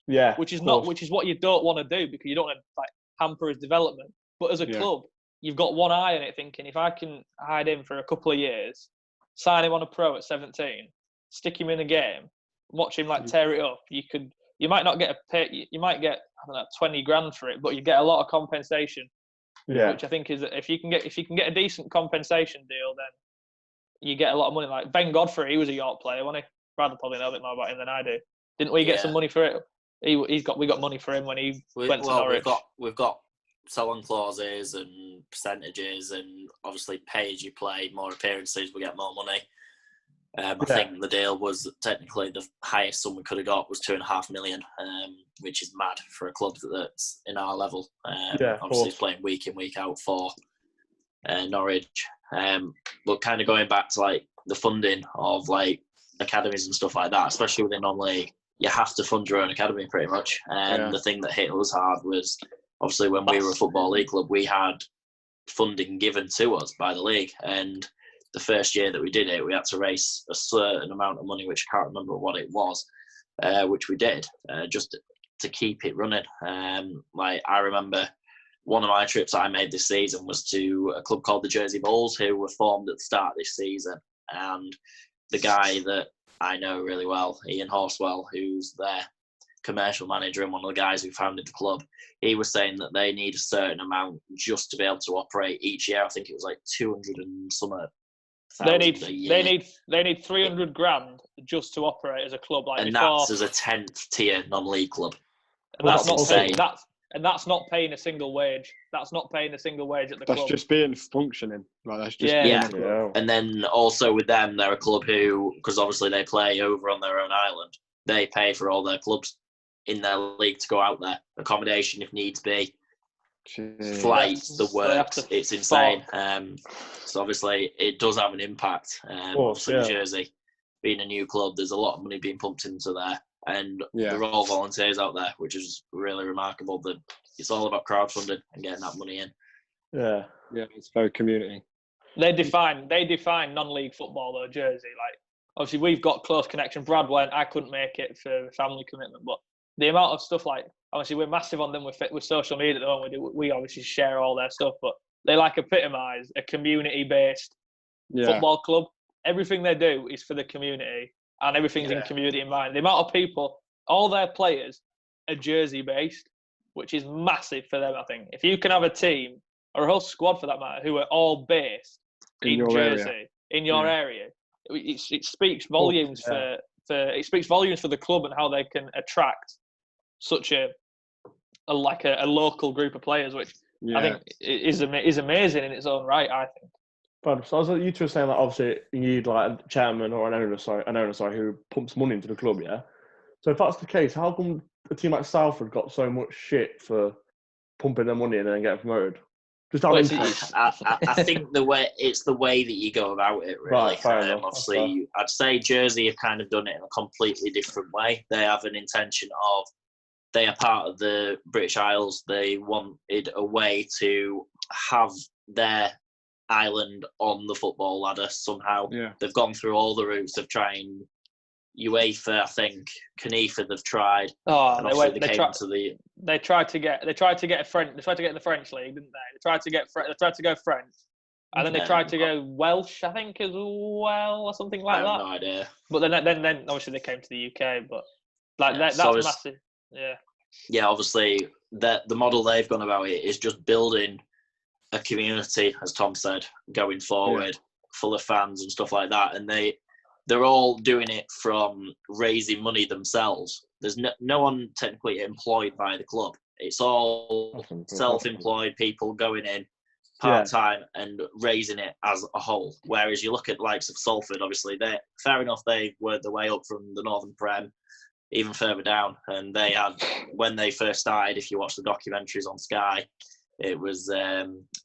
Yeah. Which is what you don't want to do, because you don't want to hamper his development. But as a club, you've got one eye on it, thinking if I can hide him for a couple of years, sign him on a pro at 17, stick him in a game, watch him tear it up. You might not get you might get 20 grand for it, but you get a lot of compensation. Yeah. Which I think is if you can get a decent compensation deal, then you get a lot of money. Like Ben Godfrey, he was a York player, wasn't he? Brad will probably know a bit more about him than I do. Didn't we get some money for it? We got money for him when he went to Norwich. We've got sell-on clauses and percentages, and obviously pay as you play. More appearances, we get more money. I think the deal was technically the highest sum we could have got was $2.5 million, which is mad for a club that's in our level. Obviously, he's playing week in, week out for Norwich. But kind of going back to the funding of academies and stuff like that, especially within non-league, you have to fund your own academy pretty much. And the thing that hit us hard was obviously when we were a football league club, we had funding given to us by the league, and the first year that we did it, we had to raise a certain amount of money, which I can't remember what it was, which we did just to keep it running. I remember one of my trips I made this season was to a club called the Jersey Bulls, who were formed at the start of this season. And the guy that I know really well, Ian Horswell, who's their commercial manager and one of the guys who founded the club, he was saying that they need a certain amount just to be able to operate each year. I think it was 200 and something. They need 300 grand just to operate as a club. That's as a 10th tier non-league club. And that's not paying. That's not paying a single wage. That's not paying a single wage at the club. That's just being functioning. That's just And then also with them, they're a club who, because obviously they play over on their own island, they pay for all their clubs in their league to go out there, accommodation if needs be. Flights, the works, it's insane. So obviously it does have an impact. Jersey being a new club, there's a lot of money being pumped into there, and they're all volunteers out there, which is really remarkable. That it's all about crowdfunding and getting that money in. Yeah, it's very community. They define non-league football though, Jersey. Obviously we've got close connection. Brad went, I couldn't make it for family commitment, but the amount of stuff obviously we're massive on them with social media at the moment. We obviously share all their stuff, but they epitomise a community-based football club. Everything they do is for the community, and everything's in community in mind. The amount of people, all their players are Jersey-based, which is massive for them, I think. If you can have a team, or a whole squad for that matter, who are all based in Jersey, in your area, it speaks volumes for the club and how they can attract such a local group of players, which I think is amazing in its own right, I think. But so as you two were saying, obviously you need a chairman or an owner, who pumps money into the club, yeah? So if that's the case, how come a team like Salford got so much shit for pumping their money in and then getting promoted? Just out Well, of it's- interest. I think the way that you go about it, really. Right, fair enough. Obviously, I'd say Jersey have kind of done it in a completely different way. They have an intention of, they are part of the British Isles. They wanted a way to have their island on the football ladder somehow. Yeah. They've gone through all the routes of trying UEFA, I think, CNIFA they've tried. Oh, And obviously they came to the... They tried to get a French. They tried to get in the French league, didn't they? They tried to go French, and then they tried to go Welsh, I think, as well, or something like I that. have no idea. But then obviously they came to the UK. But that's so massive. Yeah. Yeah, obviously the model they've gone about it is just building a community, as Tom said, going forward, full of fans and stuff like that, and they're all doing it from raising money themselves. There's no one technically employed by the club. It's all self-employed people going in part-time and raising it as a whole. Whereas you look at the likes of Salford, obviously, fair enough, they worked their way up from the Northern Prem, even further down. And they had, when they first started, if you watch the documentaries on Sky, it was,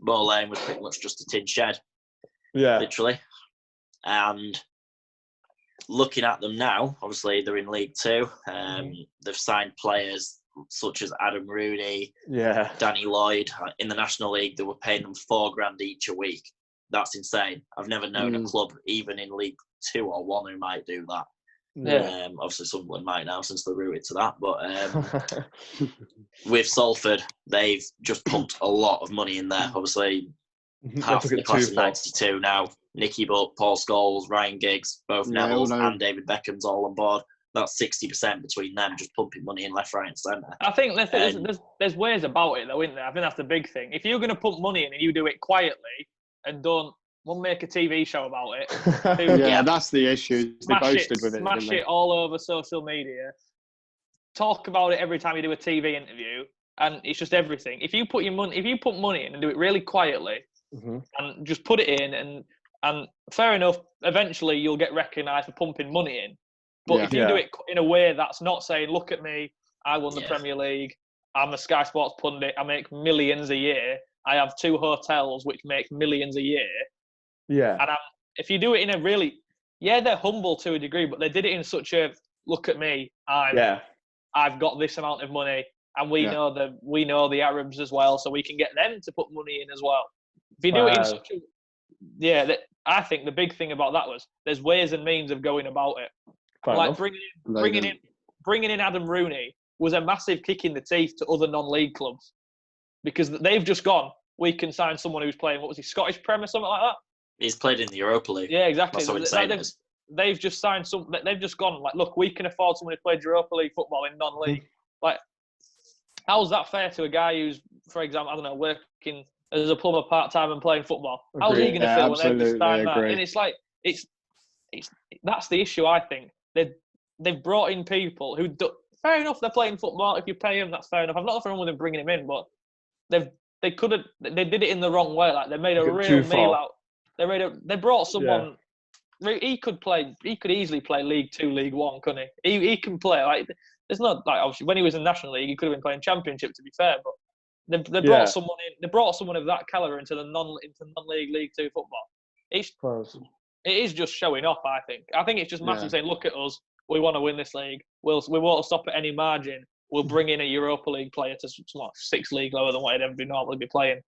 Moor Lane was pretty much just a tin shed, literally. And looking at them now, obviously they're in League Two. They've signed players such as Adam Rooney, Danny Lloyd. In the National League, they were paying them $4,000 each a week. That's insane. I've never known a club, even in League 2 or 1, who might do that. Obviously, Sunderland might now since they're rooted to that. But with Salford, they've just pumped a lot of money in there. Obviously, half of the class of 92 now. Nicky Butt, Paul Scholes, Ryan Giggs, both Neville's and David Beckham's all on board. That's 60% between them, just pumping money in left, right and centre. I think there's ways about it, though, isn't there? I think that's the big thing. If you're going to pump money in and you do it quietly and don't make a TV show about it. That's the issue. They boasted with it. Smash it all over social media. Talk about it every time you do a TV interview, and it's just everything. If you put money in and do it really quietly, and just put it in, and fair enough, eventually you'll get recognised for pumping money in. But if you do it in a way that's not saying, look at me, I won the Premier League, I'm a Sky Sports pundit, I make millions a year, I have 2 hotels which make millions a year. Yeah. And if you do it in a really, they're humble to a degree, but they did it in such a, look at me, I've got this amount of money, and we know the Arabs as well, so we can get them to put money in as well. If you do it in such a, I think the big thing about that was there's ways and means of going about it. Like bringing in Adam Rooney was a massive kick in the teeth to other non-league clubs, because they've just gone, we can sign someone who's playing, what was he, Scottish Prem or something like that? He's played in the Europa League. Yeah, exactly. They've just signed they've just gone, like, look, we can afford someone who played Europa League football in non-league. Like, how's that fair to a guy who's, for example, I don't know, working as a plumber part-time and playing football? How's he going to feel when they've just signed that? And it's like, that's the issue, I think. They've brought in people who fair enough, they're playing football. If you pay them, that's fair enough. I've not wrong with them bringing him in, but they did it in the wrong way. Like, they made a real meal out. They brought someone. He could easily play League 2, League 1, couldn't he? He can play. Like, there's not, like, obviously when he was in National League, he could have been playing Championship, to be fair. But they brought someone in. They brought someone of that caliber into non-league League 2 football. It is just showing off, I think. I think it's just massive saying, look at us, we want to win this league. We won't stop at any margin. We'll bring in a Europa League player to 6 league lower than what he'd ever normally be playing.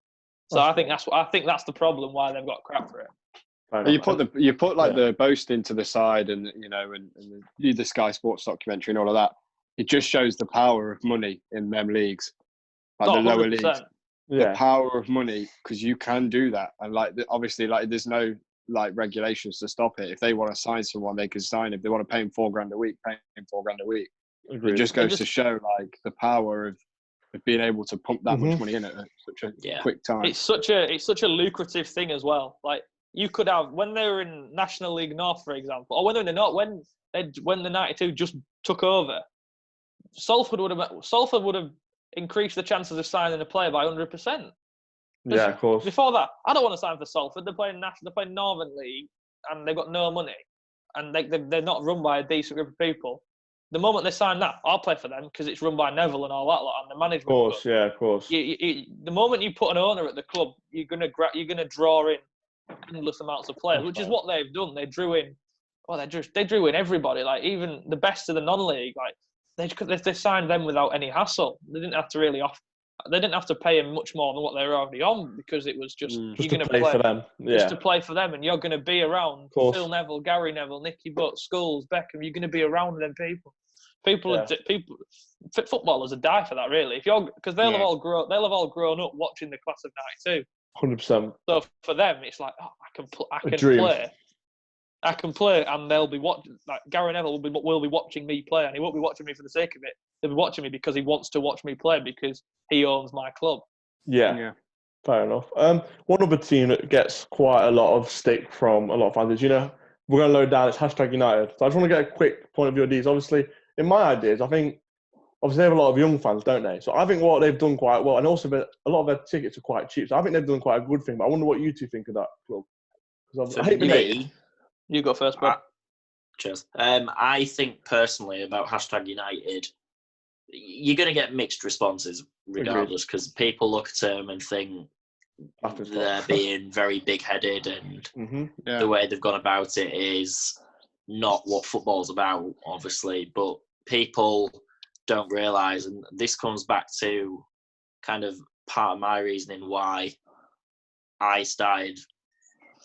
So I think that's the problem why they've got crap for it. You put the boasting to the side, and the Sky Sports documentary and all of that. It just shows the power of money in them leagues, like the lower leagues. The power of money, because you can do that, and obviously there's no regulations to stop it. If they want to sign someone, they can sign. If they want to pay him $4,000 a week, pay him $4,000 a week. Agreed. It just goes to show the power of being able to pump that much money in at such a quick time. It's such a lucrative thing as well. Like, you could have, when they were in National League North, for example, or when they're in the North, when the 92 just took over, Salford would have increased the chances of signing a player by 100%. Yeah, of course. Before that, I don't want to sign for Salford. They're playing Northern League, and they've got no money, and they're not run by a decent group of people. the moment they sign that, I'll play for them because it's run by Neville and all that lot, and the management. Of course, yeah, of course. The moment you put an owner at the club, you're gonna draw in endless amounts of players, which is what they've done. They drew in. Well, they drew in everybody, like even the best of the non-league. Like they signed them without any hassle. They didn't have to They didn't have to pay him much more than what they were already on because it was just you're going to play for them. Yeah. Just to play for them, and you're going to be around Phil Neville, Gary Neville, Nicky Butt, Scholes, Beckham. You're going to be around them people. Footballers would die for that, really. Because they'll have all grown up watching the class of '92. 100%. So for them, it's like I can play, and they'll be watching. Like Gary Neville will be watching me play, and he won't be watching me for the sake of it. He'll be watching me because he wants to watch me play because he owns my club. Yeah. Fair enough. One other team that gets quite a lot of stick from a lot of fans is, we're going to load down, it's #United. So I just want to get a quick point of view of these. Obviously, in my ideas, I think, obviously they have a lot of young fans, don't they? So I think what they've done quite well, and also a lot of their tickets are quite cheap. So I think they've done quite a good thing. But I wonder what you two think of that club. I hate me. You go first, bro. Cheers. I think personally about #United, you're going to get mixed responses regardless because people look at them and think they're being very big-headed and the way they've gone about it is not what football's about, obviously. But people don't realise, and this comes back to kind of part of my reasoning why I started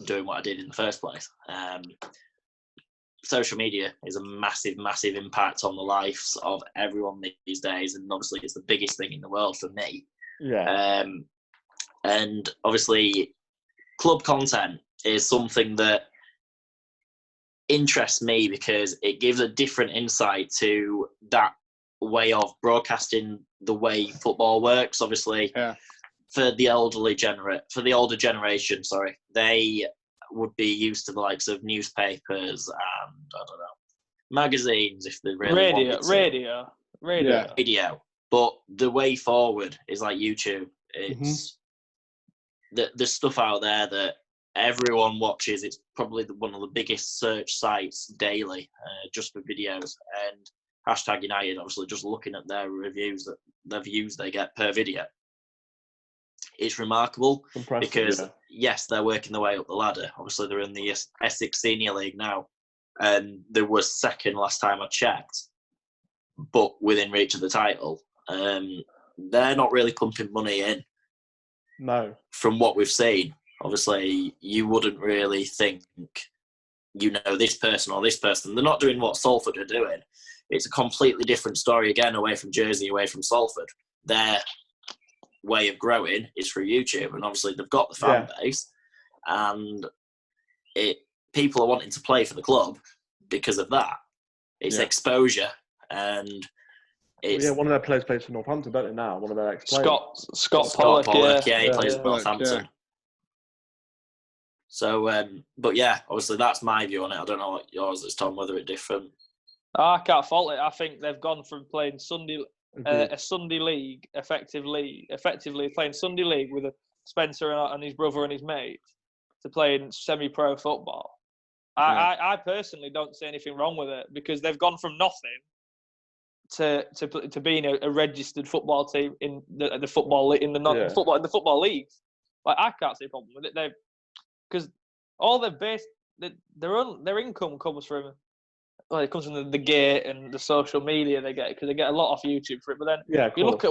doing what I did in the first place. Social media is a massive, massive impact on the lives of everyone these days, and obviously it's the biggest thing in the world for me. Yeah. And obviously, club content is something that interests me because it gives a different insight to that way of broadcasting the way football works. Obviously, for the older generation, they would be used to the likes of newspapers and I don't know, magazines if they really wanted to. Radio. But the way forward is like YouTube. It's there's stuff out there that everyone watches. It's probably one of the biggest search sites daily, just for videos. And #United, obviously, just looking at their reviews, the views they get per video. It's remarkable because, yes, they're working their way up the ladder. Obviously, they're in the Essex Senior League now, and they were second last time I checked, but within reach of the title. They're not really pumping money in. No. From what we've seen, obviously, you wouldn't really think, this person or this person. They're not doing what Salford are doing. It's a completely different story, again, away from Jersey, away from Salford. Their way of growing is through YouTube, and obviously they've got the fan base, and people are wanting to play for the club because of that. It's exposure, and it's one of their players plays for Northampton, don't they now? One of their ex-players. Scott Pollock, he plays for Northampton. Yeah. So, but yeah, obviously that's my view on it. I don't know what yours is, Tom, whether it's different. I can't fault it. I think they've gone from playing a Sunday league, effectively playing Sunday league with Spencer and his brother and his mate, to playing semi-pro football. I personally don't see anything wrong with it because they've gone from nothing to being a registered football team in the football in the football leagues. Like I can't see a problem with it. Because all their income comes from. Well, it comes from the gate and the social media they get because they get a lot off YouTube for it. But then if you look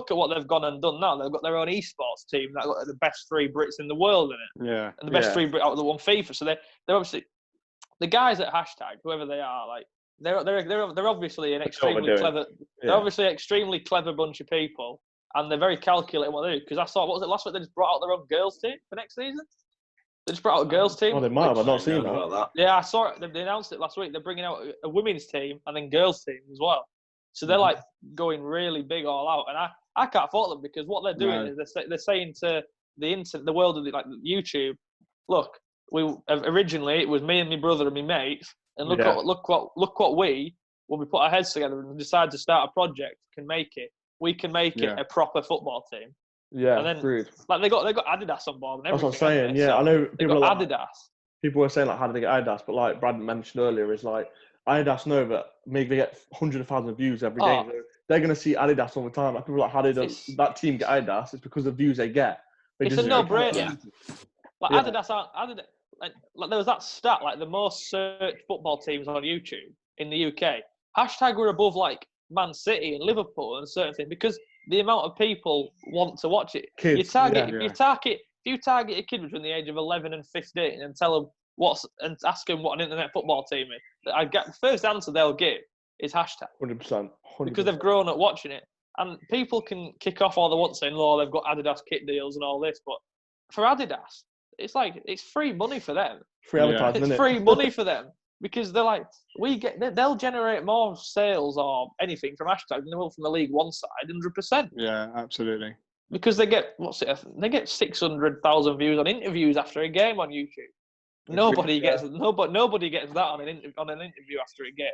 at what they've gone and done now, they've got their own esports team that got the best 3 Brits in the world in it. Yeah. And the best 3 Brits out of the one FIFA. So they're obviously the guys at #, whoever they are, like they're obviously an extremely clever. They're obviously an extremely clever bunch of people, and they're very calculating what they do. Because I saw, what was it last week? They just brought out their own girls team for next season. They just brought out a girls team. Oh, they might have. I've not seen that. Yeah, I saw it. They announced it last week. They're bringing out a women's team and then girls team as well. So they're like going really big all out. And I can't fault them because what they're doing is they're saying to the world of like YouTube, look, originally it was me and my brother and my mates, and look what we, when we put our heads together and decide to start a project, can make it. We can make it a proper football team. Yeah, and then, agreed. Like they got Adidas on board and everything. That's what I'm saying. Yeah, so I know people are like, Adidas. People were saying like, how did they get Adidas? But like Brad mentioned earlier, is like Adidas know that maybe they get hundreds of thousands of views every game. So they're going to see Adidas all the time. Like people like that team get Adidas. It's because of the views they get. It's a no-brainer. Yeah. Like Adidas aren't. Like there was that stat, like the most searched football teams on YouTube in the UK. Hashtag were above like Man City and Liverpool and certain things because the amount of people want to watch it. Kids, If you target a kid between the age of 11 and 15 and tell them and ask them what an internet football team is, the first answer they'll give is hashtag. 100%. Because they've grown up watching it. And people can kick off all they want saying, "Oh, they've got Adidas kit deals and all this," but for Adidas, it's free money for them. Free advertising, It's free money for them because they're like, they'll generate more sales or anything from hashtag than they will from the League One side, 100%. Yeah, absolutely. Because they get 600,000 views on interviews after a game on YouTube. Nobody gets that on an interview after a game.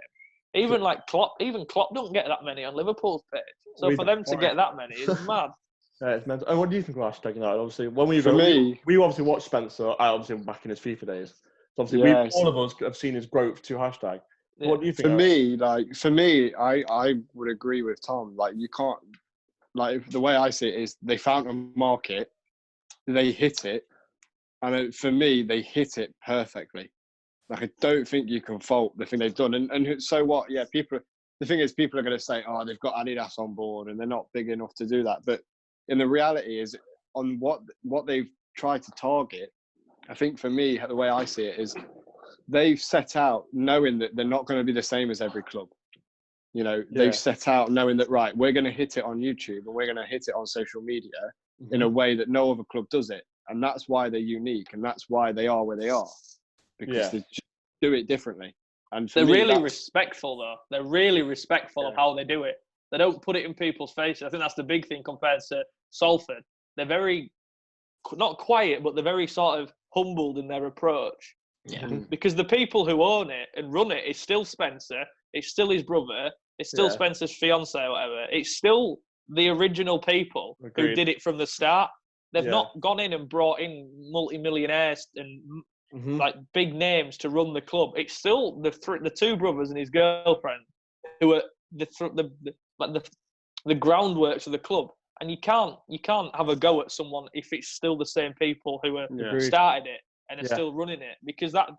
Even Klopp don't get that many on Liverpool's page. So for them to get that many is mad. Yeah, it's mental. And what do you think of hashtag United? Obviously, when we obviously watched Spencer. I obviously back in his FIFA days. So obviously, all of us have seen his growth to hashtag. Yeah. What do you think? For me, I would agree with Tom. Like you can't, like the way I see it is they found a market, they hit it, and for me, they hit it perfectly. Like I don't think you can fault the thing they've done. And so what? Yeah, the thing is, people are going to say, "Oh, they've got Adidas on board, and they're not big enough to do that." But in the reality is, on what they've tried to target, I think for me, the way I see it is, they've set out knowing that they're not going to be the same as every club. You know, they've set out knowing that, right, we're going to hit it on YouTube and we're going to hit it on social media in a way that no other club does it. And that's why they're unique, and that's why they are where they are, because they just do it differently. And they're really respectful, though. They're really respectful of how they do it. They don't put it in people's faces. I think that's the big thing compared to Salford. They're very, not quiet, but they're very sort of humbled in their approach. Yeah. Because the people who own it and run it is still Spencer, it's still his brother, it's still Spencer's fiance or whatever. It's still the original people who did it from the start. They've not gone in and brought in multi-millionaires and like big names to run the club. It's still the two brothers and his girlfriend who are the groundworks of the club. And you can't have a go at someone if it's still the same people who started it and are still running it, because that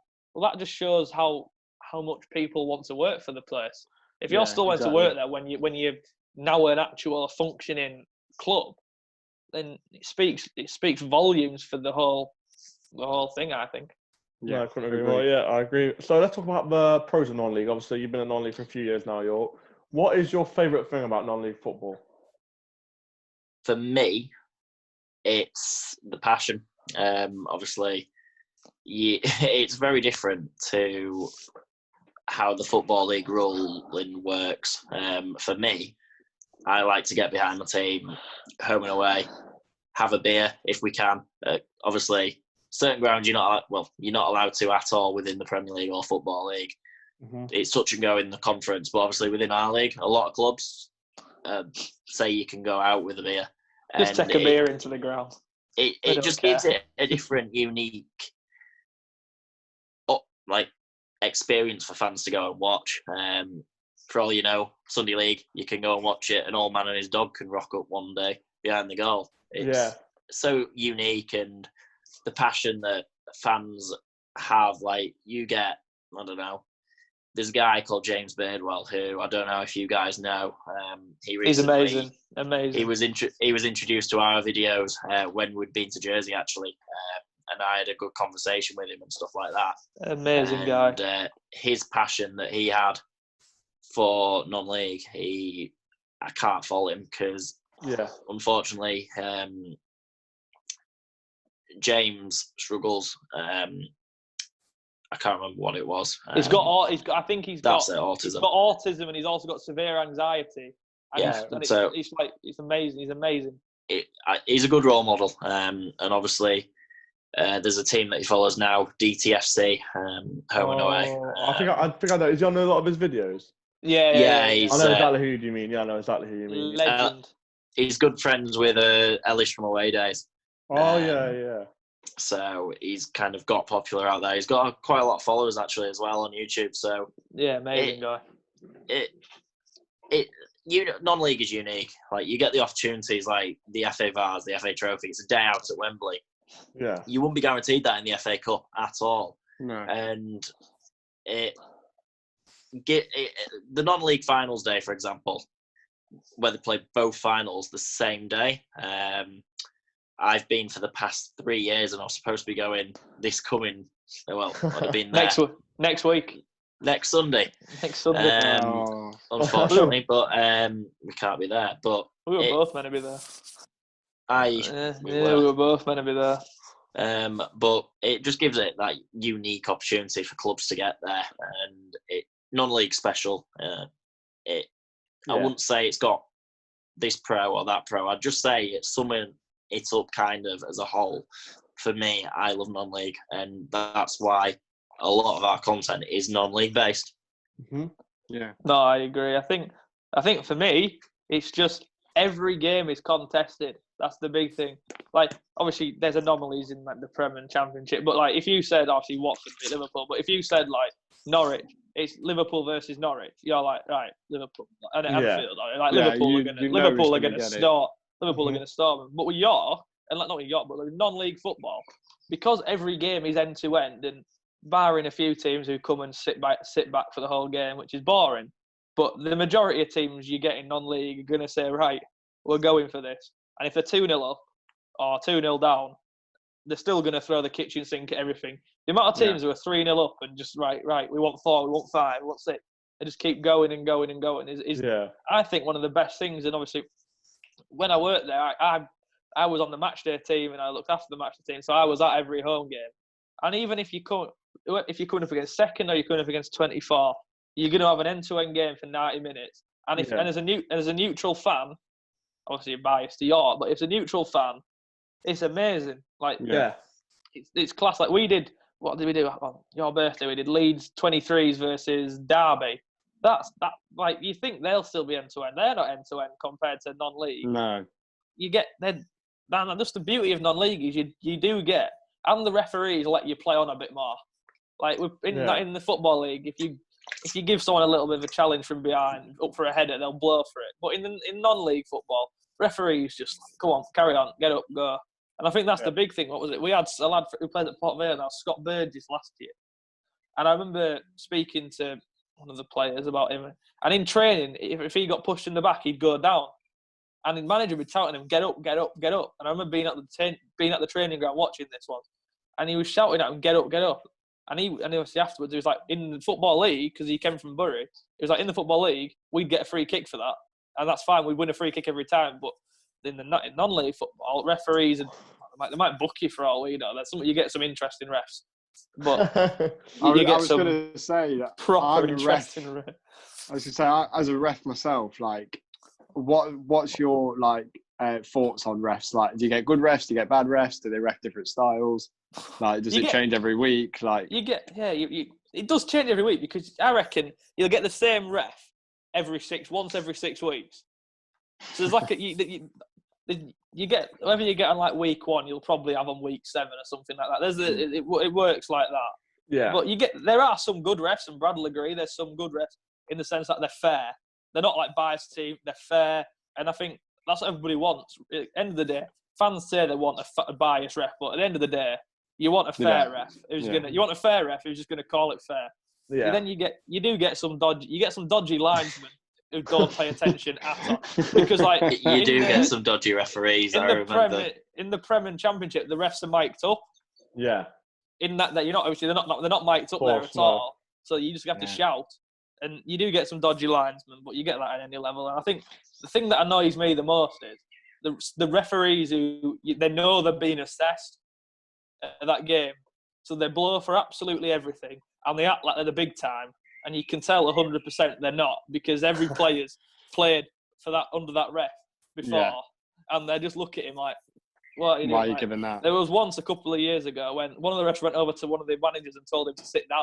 just shows how much people want to work for the place. If you're still want to work there when you're now an actual functioning club, then it speaks volumes for the whole thing, I think. Yeah, I couldn't agree more. Yeah, I agree. So let's talk about the pros of non-league. Obviously, you've been in non-league for a few years now, York. What is your favourite thing about non-league football? For me, it's the passion. Obviously, it's very different to how the Football League ruling works. For me, I like to get behind my team, home and away, have a beer if we can. Obviously, certain grounds you're not allowed to at all within the Premier League or Football League. It's touch and go in the conference, but obviously within our league, a lot of clubs say you can go out with a beer. Just take a beer into the ground. It just gives it a different, unique, experience for fans to go and watch. For all you know, Sunday League, you can go and watch it. An old man and his dog can rock up one day behind the goal. It's so unique, and the passion that fans have. Like you get, I don't know. There's a guy called James Birdwell who I don't know if you guys know. He's amazing. He was introduced to our videos when we'd been to Jersey actually, and I had a good conversation with him and stuff like that. Amazing guy. His passion that he had for non-league, I can't fault him because unfortunately James struggles. I can't remember what it was. He's got autism. He's got autism, and he's also got severe anxiety. And it's amazing. He's amazing. He's a good role model, and obviously there's a team that he follows now, DTFC, home and away. I think I know. Is he on a lot of his videos? Yeah. I know exactly who you mean. Yeah, I know exactly who you mean. Legend. He's good friends with Ellis from away days. Oh yeah. So he's kind of got popular out there. He's got quite a lot of followers actually as well on YouTube. So yeah, amazing guy. Non-league is unique. Like you get the opportunities like the FA Vars, the FA Trophy. It's a day out at Wembley. Yeah, you wouldn't be guaranteed that in the FA Cup at all. No. And the non-league finals day, for example, where they play both finals the same day. I've been for the past 3 years, and I'm supposed to be going this coming. Well, I'd have been there next week, next Sunday. Next Sunday. Unfortunately, but we can't be there. But we were both meant to be there. We were both meant to be there. But it just gives it that unique opportunity for clubs to get there, and non-league special. I wouldn't say it's got this pro or that pro. I'd just say it's summing it up kind of as a whole. For me, I love non-league, and that's why a lot of our content is non-league based. Mm-hmm. Yeah. No, I agree. I think for me, it's just every game is contested. That's the big thing. Like, obviously, there's anomalies in like the Prem and Championship, but like if you said obviously Watford beat Liverpool, but if you said like Norwich, it's Liverpool versus Norwich, you're like right, Liverpool and Anfield, like Liverpool are going to start. Liverpool are going to start them. But with York, and like not with York, but with non-league football, because every game is end to end, and barring a few teams who come and sit back for the whole game, which is boring. But the majority of teams you get in non-league are going to say, right, we're going for this. And if they're 2-0 up or 2-0 down, they're still going to throw the kitchen sink at everything. The amount of teams who are 3-0 up and just, right, we want 4, we want 5, we want 6. They just keep going and going and going. Is I think, one of the best things. And obviously, when I worked there, I was on the matchday team and I looked after the matchday team. So I was at every home game. And even if you're coming up against second or you're coming up against 24, you're going to have an end-to-end game for 90 minutes. And as a neutral fan, obviously you're biased to York, but if it's a neutral fan, it's amazing. Like, it's class. Like what did we do on your birthday? We did Leeds 23s versus Derby. Like, you think they'll still be end-to-end. They're not end-to-end compared to non-league. No. That's just the beauty of non-league is you do get, and the referees let you play on a bit more. Like in the football league, if you give someone a little bit of a challenge from behind, up for a header, they'll blow for it. But in non-league football, referees just like, come on, carry on, get up, go. And I think that's the big thing. What was it? We had a lad who played at Port Vale now, Scott Burgess, last year. And I remember speaking to one of the players about him. And in training, if he got pushed in the back, he'd go down. And the manager would be shouting him, get up, get up, get up. And I remember being at the training ground watching this one. And he was shouting at him, get up, get up. And obviously afterwards, he was like, in the Football League, because he came from Bury, he was like, in the Football League, we'd get a free kick for that. And that's fine, we'd win a free kick every time. But in non-league football, referees, they might book you for all we know. You get some interesting refs. But I was going to say that proper interesting refs. I was going to say, as a ref myself, like, what's your thoughts on refs? Like, do you get good refs? Do you get bad refs? Do they ref different styles? Like, does it change every week? Like, it does change every week, because I reckon you'll get the same ref once every 6 weeks. So there's like you get whatever you get on like week 1, you'll probably have on week 7 or something like that. It works like that. Yeah. But there are some good refs, and Brad will agree. There's some good refs in the sense that they're fair. They're not like biased team. They're fair, and I think that's what everybody wants. At the end of the day, fans say they want a biased ref, but at the end of the day, you want a fair ref you want a fair ref who's just gonna call it fair. Yeah. And then you get some dodgy linesmen who don't pay attention at all, because like you get some dodgy referees. In the Prem and Championship, the refs are mic'd up. Yeah. In that you're not obviously they're not mic'd up there at all, so you just have to shout. And you do get some dodgy linesmen, but you get that at any level. And I think the thing that annoys me the most is the referees who they know they're being assessed at that game, so they blow for absolutely everything, and they act like they're the big time. And you can tell 100% they're not, because every player's played for that under that ref before, and they just look at him like, "What are you doing?" Why are you giving that? There was once a couple of years ago when one of the refs went over to one of the managers and told him to sit down.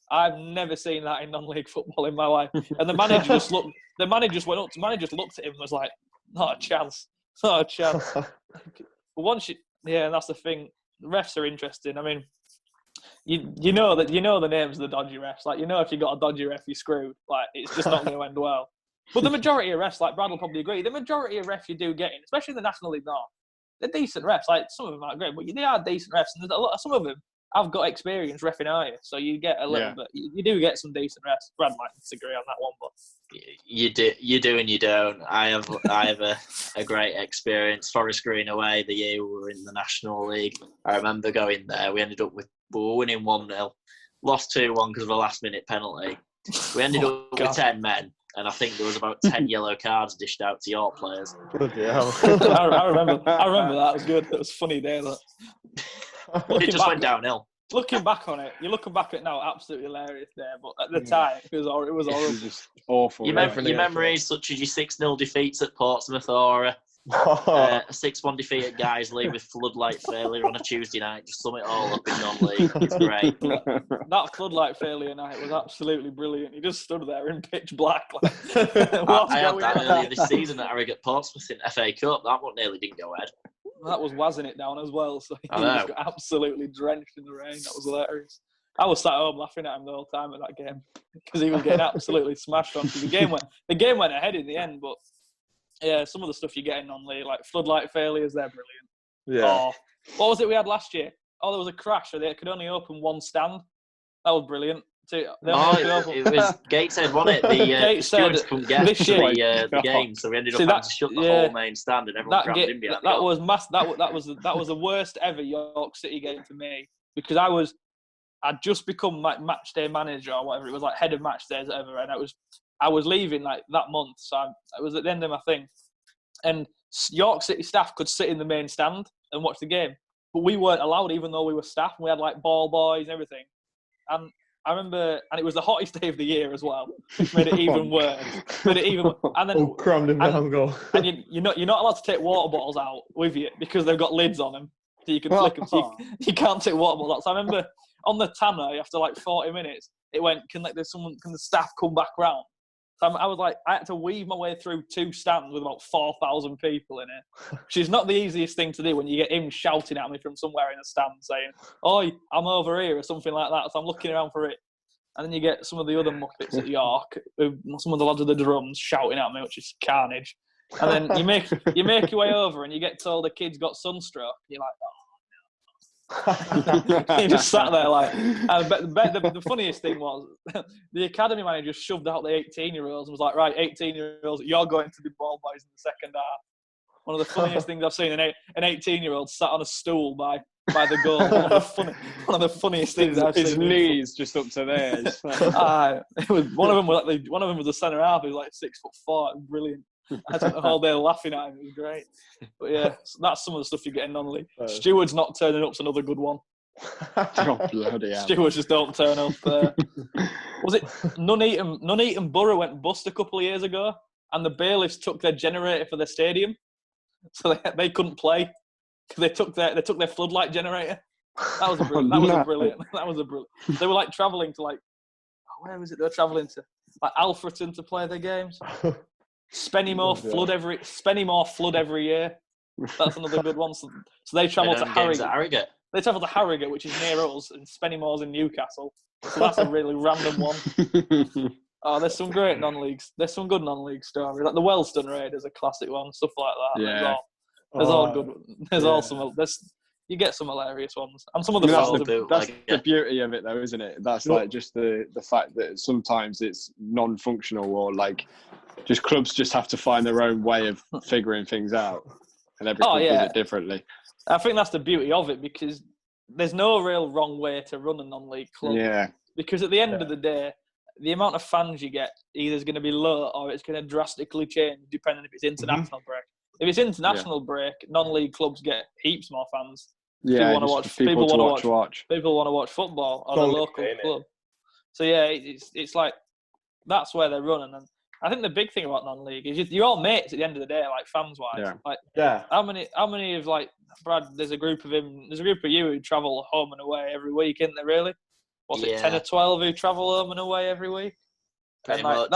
I've never seen that in non-league football in my life. And the manager just looked. The manager just went up. The manager just looked at him and was like, "Not a chance, not a chance." But once and that's the thing. The refs are interesting. I mean, you know the names of the dodgy refs. Like, if you got a dodgy ref, you're screwed. Like, it's just not going to end well. But the majority of refs, like Brad will probably agree, the majority of refs you do get in, especially in the National League North, they're decent refs. Like, some of them aren't great, but they are decent refs. And there's some of them have got experience reffing out, so you get a little bit. You do get some decent refs. Brad might disagree on that one, but you do and you don't. I have a great experience. Forest Green away the year we were in the National League. I remember going there. We were winning 1-0, lost 2-1 because of a last minute penalty. We ended up with 10 men. And I think there was about 10 yellow cards dished out to York players. I remember that. It was good. It was a funny day. That. It just went downhill. Looking back on it, you're looking back at it now, absolutely hilarious there. But at the time, it was horrible. It was just awful. Your memories, such as your 6-0 defeats at Portsmouth or a 6-1 defeat at Guiseley with floodlight failure on a Tuesday night, just sum it all up in non-league. It's great. That floodlight failure night was absolutely brilliant. He just stood there in pitch black. Like, I had that earlier this season at Harrogate Portsmouth in FA Cup. That one nearly didn't go ahead. That was wazzing it down as well, so he just got absolutely drenched in the rain. That was hilarious. I was sat at home laughing at him the whole time at that game because he was getting absolutely smashed on. The game went ahead in the end, but yeah, some of the stuff you get in non-league, like floodlight failures, they're brilliant. Yeah. Or, what was it we had last year? Oh, there was a crash, so they could only open one stand. That was brilliant. It was Gateshead, wasn't it? The stewards couldn't get to the game, so we ended up having to shut the whole main stand, and everyone crammed in behind. That was the worst ever York City game for me, because I'd just become like match day manager or whatever it was, like head of match days or whatever, and I was leaving like that month, so I was at the end of my thing, and York City staff could sit in the main stand and watch the game, but we weren't allowed, even though we were staff, and we had like ball boys and everything. And I remember, and it was the hottest day of the year as well, which made it even worse. And then crammed him down goal. And you're not allowed to take water bottles out with you because they've got lids on them, so you can flick them. So you can't take water bottles out. So I remember on the Tanner, after like 40 minutes, it went, can the staff come back round? So I was like, I had to weave my way through 2 stands with about 4,000 people in it, which is not the easiest thing to do when you get him shouting at me from somewhere in the stand saying, "Oi, I'm over here," or something like that. So I'm looking around for it. And then you get some of the other muppets at York, some of the lads with the drums shouting at me, which is carnage. And then you make your way over and you get told the kid's got sunstroke. You're like, oh. He just sat there like. The funniest thing was the academy manager shoved out the 18-year-olds and was like, "Right, 18-year-olds, you're going to be ball boys in the second half." One of the funniest things I've seen, an 18-year-old sat on a stool by the goal. One of the funniest things I've seen. His knees just up to there. It was one of them was the centre half. He was like 6'4", brilliant. I spent the whole day laughing at him. It was great. But yeah, that's some of the stuff you get in non-league. Stewards not turning up's another good one. Oh, bloody hell. Stewards just don't turn up. Was it Nuneaton Borough went bust a couple of years ago, and the bailiffs took their generator for their stadium, so they couldn't play because they took their floodlight generator. That was brilliant. They were like travelling to where was it? They were travelling to like Alfreton to play their games. Spennymoor flood every year. That's another good one. So they travel to Harrogate. They travel to Harrogate, which is near us, and Spennymoor's in Newcastle. So that's a really random one. Oh, there's some great non-leagues. There's some good non-league stories. Like the Wellston Raid is a classic one, stuff like that. Yeah. There's all good. There's also you get some hilarious ones, and some of the that's the beauty of it, though, isn't it? That's like just the fact that sometimes it's non-functional, or like just clubs just have to find their own way of figuring things out, and every club does it differently. I think that's the beauty of it, because there's no real wrong way to run a non-league club. Yeah. Because at the end of the day, the amount of fans you get either is going to be low or it's going to drastically change depending if it's international break. If it's international break, non-league clubs get heaps more fans. Yeah, people want to watch football on a local club. So yeah, it's like that's where they're running. And I think the big thing about non-league is you're all mates at the end of the day, like fans wise. Yeah. How many of like Brad? There's a group of you who travel home and away every week, isn't there? Really? Was it 10 or 12 who travel home and away every week? Pretty much.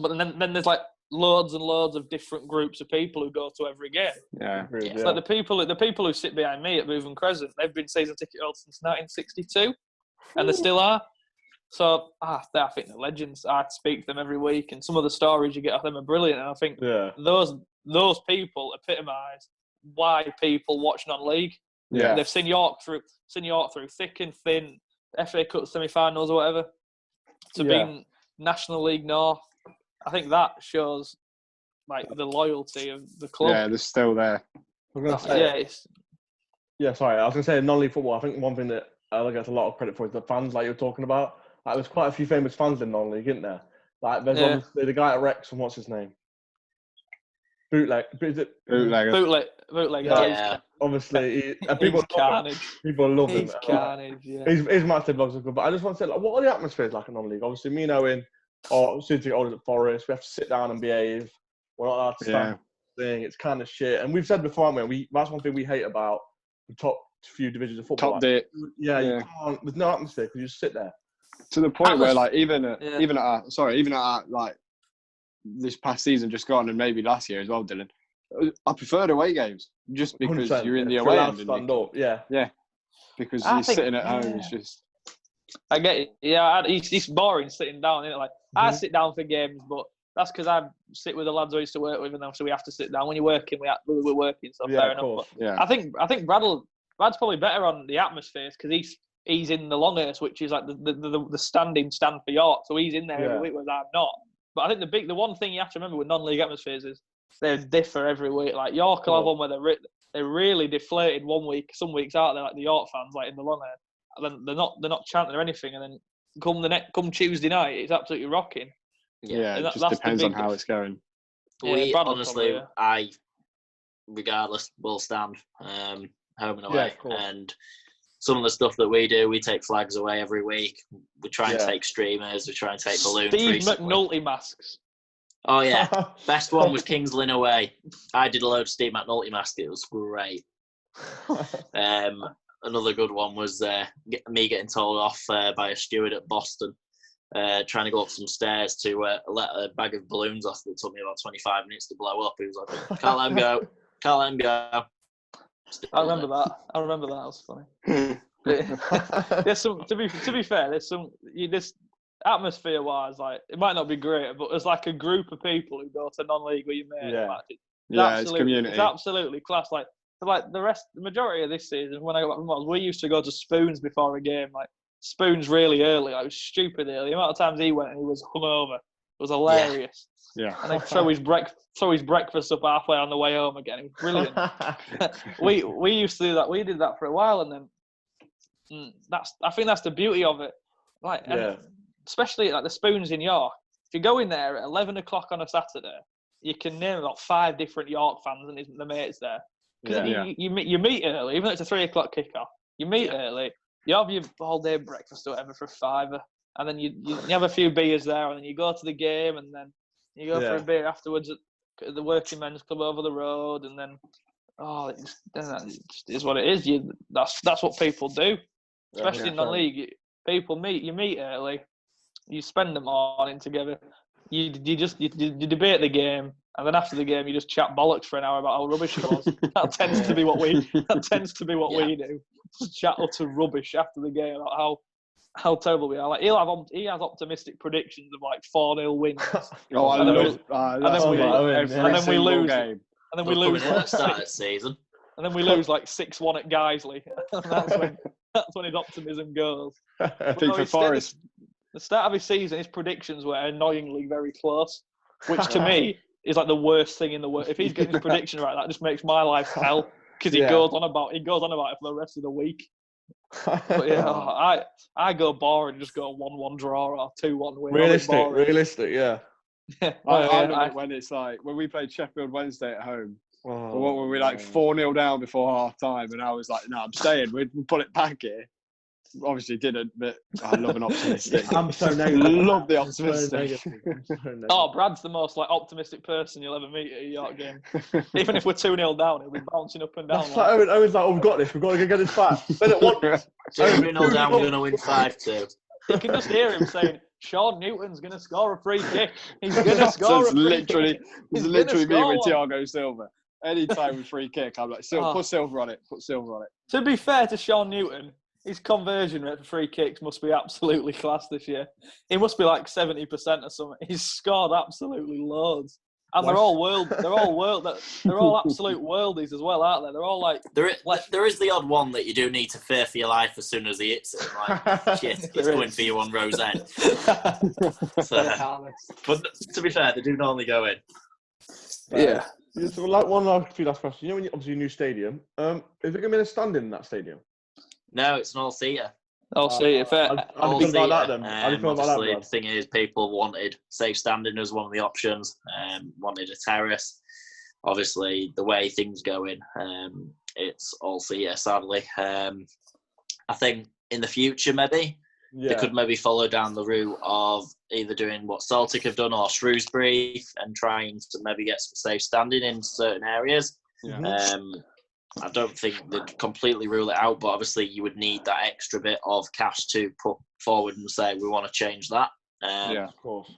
But then there's like loads and loads of different groups of people who go to every game. Yeah. It's like the people who sit behind me at Bootham Crescent, they've been season ticket holders since 1962, and they still are. So I think they're legends. I speak to them every week, and some of the stories you get off them are brilliant. And I think those people epitomise why people watch non-league. Yeah. They've seen York through thick and thin, FA Cup semi-finals or whatever, to being National League North. I think that shows like the loyalty of the club. Yeah, they're still there. I was gonna say, yeah, sorry. I was going to say non-league football. I think one thing that I get a lot of credit for is the fans, like you're talking about. Like, there's quite a few famous fans in non-league, isn't there? Like, there's obviously the guy at Wrexham. What's his name? Bootleg. Is it Bootleg. Yeah. Obviously, people love him. People love him. He's carnage. Yeah. His match day vlogs are good, but I just want to say, like, what are the atmospheres like in non-league? Obviously, me and Owen, or soon to get older at Forest, we have to sit down and behave. We're not allowed to stand. It's kind of shit. And we've said before, haven't we? That's one thing we hate about the top few divisions of football. Top dip. Yeah, you can't. There's no atmosphere because you just sit there. To the point where, like, even at our, like, this past season just gone, and maybe last year as well, Dylan, I preferred away games just because you're in the away end. Stand up. Yeah. Because you're sitting at home. It's just. I get it. Yeah, it's boring sitting down. Isn't it? Like I sit down for games, but that's because I sit with the lads I used to work with, and so we have to sit down. When you're working, we're working, so fair enough. But I think Brad's probably better on the atmospheres because he's in the Longhurst, which is like the standing stand for York, so he's in there every week, whereas I'm not. But I think the one thing you have to remember with non-league atmospheres is they differ every week. Like York will have one where they're really deflated one week. Some weeks out there, like the York fans, like in the Longhurst, and then they're not chanting or anything. And then come Tuesday night, it's absolutely rocking. Yeah, it just depends on how it's going. We honestly, regardless, will stand home and away, and some of the stuff that we do, we take flags away every week. We try and take streamers. We try and take balloons. Steve McNulty masks. Oh yeah, best one was Kings Lynn away. I did a load of Steve McNulty masks. It was great. Another good one was me getting told off by a steward at Boston, trying to go up some stairs to let a bag of balloons off that took me about 25 minutes to blow up. He was like, "Can't let him go. Can't let him go." I remember that. That was funny. There's some. To be fair, there's some. This atmosphere-wise, like it might not be great, but there's like a group of people who go to non-league where you made matches. It's community. It's absolutely class. Like the majority of this season, when I got back from Wales, we used to go to Spoons before a game. Like Spoons really early. Like, it was stupid early. The amount of times he went and he was hungover. It was hilarious. Yeah. And then throw his breakfast up halfway on the way home again. It was brilliant. we used to do that. We did that for a while, and then I think that's the beauty of it. Like, especially like the Spoons in York. If you go in there at 11 o'clock on a Saturday, you can name about 5 different York fans and the mates there. Because you meet early, even though it's a 3 o'clock kickoff. You meet early. You have your all day breakfast or whatever for £5, and then you have a few beers there, and then you go to the game, and then you go for a beer afterwards at the Working Men's Club over the road, and then it just is what it is. That's what people do, especially in non-league. People you meet early, you spend the morning together. You debate the game, and then after the game, you just chat bollocks for an hour about how rubbish it was. That tends to be what we do. Just chat utter rubbish after the game about how terrible we are. Like he has optimistic predictions of like 4-0 wins. And then we lose. And then we lose. Start season. And then we lose like 6-1 at Guiseley. That's when his optimism goes. I think for Forest. The start of his season, his predictions were annoyingly very close, which to me is like the worst thing in the world. If he's getting his prediction right, that just makes my life hell because he goes on about it for the rest of the week. But I go boring and just go 1-1 draw or 2-1 win. Realistic, yeah. I remember when it's like when we played Sheffield Wednesday at home. What were we like 4-0 down before half time, and I was like, "No, I'm staying. We'll pull it back here." Obviously didn't, but I love an optimistic. I'm so negative. Love the optimistic. Brad's the most like optimistic person you'll ever meet at a York game. Even if we're 2-0 down, he'll be bouncing up and down. That's like Owen's like, we've got this. We've got to get this back. 2-0 down, we're going to win 5-2. You can just hear him saying, Sean Newton's going to score a free kick. He's going to score a free kick. It's literally me with Thiago Silva. Anytime with free kick, I'm like, put Silva on it. Put Silva on it. To be fair to Sean Newton, his conversion rate for free kicks must be absolutely class this year. He must be like 70% or something. He's scored absolutely loads. And they're all absolute worldies as well, aren't they? They're all like there is the odd one that you do need to fear for your life as soon as he hits it. Like shit, it's going for you on Rose End. But to be fair, they do normally go in. Yeah. So like one last question. You know, when you obviously a new stadium, is it going to be a stand in that stadium? No, it's an all-seater. I'll see if How do you feel about that then? How do you feel about that, obviously, the thing is, people wanted safe standing as one of the options, wanted a terrace. Obviously, the way things going, it's all-seater, sadly. I think in the future, maybe, they could maybe follow down the route of either doing what Celtic have done or Shrewsbury and trying to maybe get some safe standing in certain areas. Yeah. I don't think they'd completely rule it out, but obviously you would need that extra bit of cash to put forward and say, we want to change that. Of course.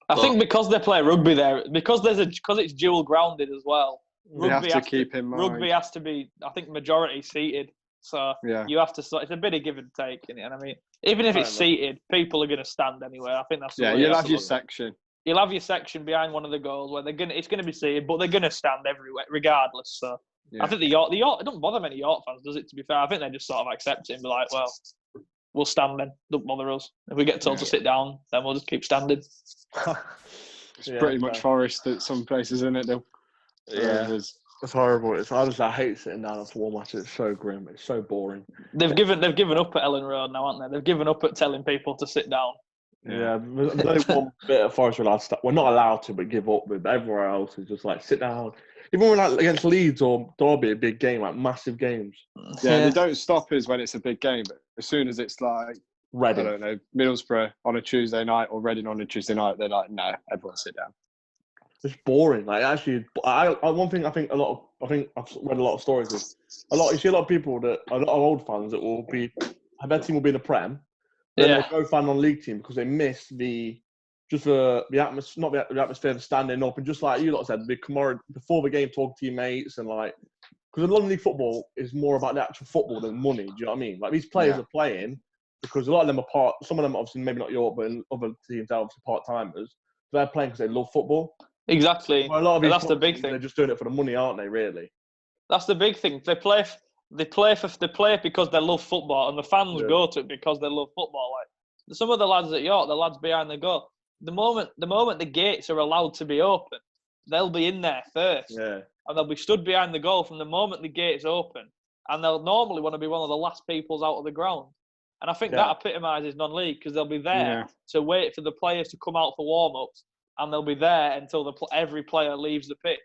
I think because they play rugby there, because it's dual grounded as well. Rugby has to be, I think, majority seated. So you have to. It's a bit of give and take, and I mean, even if it's seated, people are going to stand anyway. I think that's you'll have your section. You'll have your section behind one of the goals where it's going to be seated, but they're going to stand everywhere regardless. So. Yeah. I think the York, it don't bother many York fans, does it, to be fair? I think they just sort of accept it and be like, well, we'll stand then. Don't bother us. If we get told to sit down, then we'll just keep standing. It's pretty much Forest at some places, isn't it, Dill? Yeah. It's horrible. I hate sitting down at war matches. It's so grim. It's so boring. They've given up at Ellen Road now, haven't they? They've given up at telling people to sit down. Yeah, there's only one bit of Forest we're not allowed to, but give up with. Everywhere else is just like sit down. Even when like against Leeds or Derby, a big game, like massive games. Yeah, they don't stop us when it's a big game, but as soon as it's like Reading, I don't know, Middlesbrough on a Tuesday night or Reading on a Tuesday night, they're like, no, everyone sit down. It's boring. Like actually, one thing I think I've read a lot of stories is you see a lot of people a lot of old fans that will be, their team will be in the Prem, then they'll go fan non-league team because they miss the atmosphere, not the atmosphere of standing up, and just like you lot said, the camaraderie before the game, talk to your mates, and like, because London League football is more about the actual football than money. Do you know what I mean? Like these players are playing because a lot of them are some of them obviously maybe not York, but in other teams are obviously part timers. They're playing because they love football. Exactly. Well, a lot of that's the big thing. They're just doing it for the money, aren't they? Really. That's the big thing. They play it because they love football, and the fans go to it because they love football. Like some of the lads at York, the lads behind the goal. The moment the gates are allowed to be open, they'll be in there first. Yeah. And they'll be stood behind the goal from the moment the gate's open. And they'll normally want to be one of the last peoples out of the ground. And I think that epitomises non-league because they'll be there to wait for the players to come out for warm-ups. And they'll be there until every player leaves the pitch.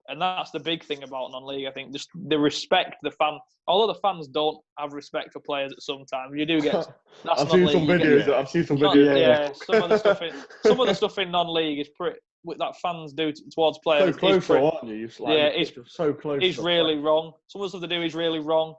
And that's the big thing about non-league, I think. Just the respect the fan. Although the fans don't have respect for players at some time, you do get. That's I've seen some videos. Yeah, some of the stuff in non-league is pretty. That fans do towards players. So close, aren't you? It's so close. It's really wrong. Some of the stuff they do is really wrong.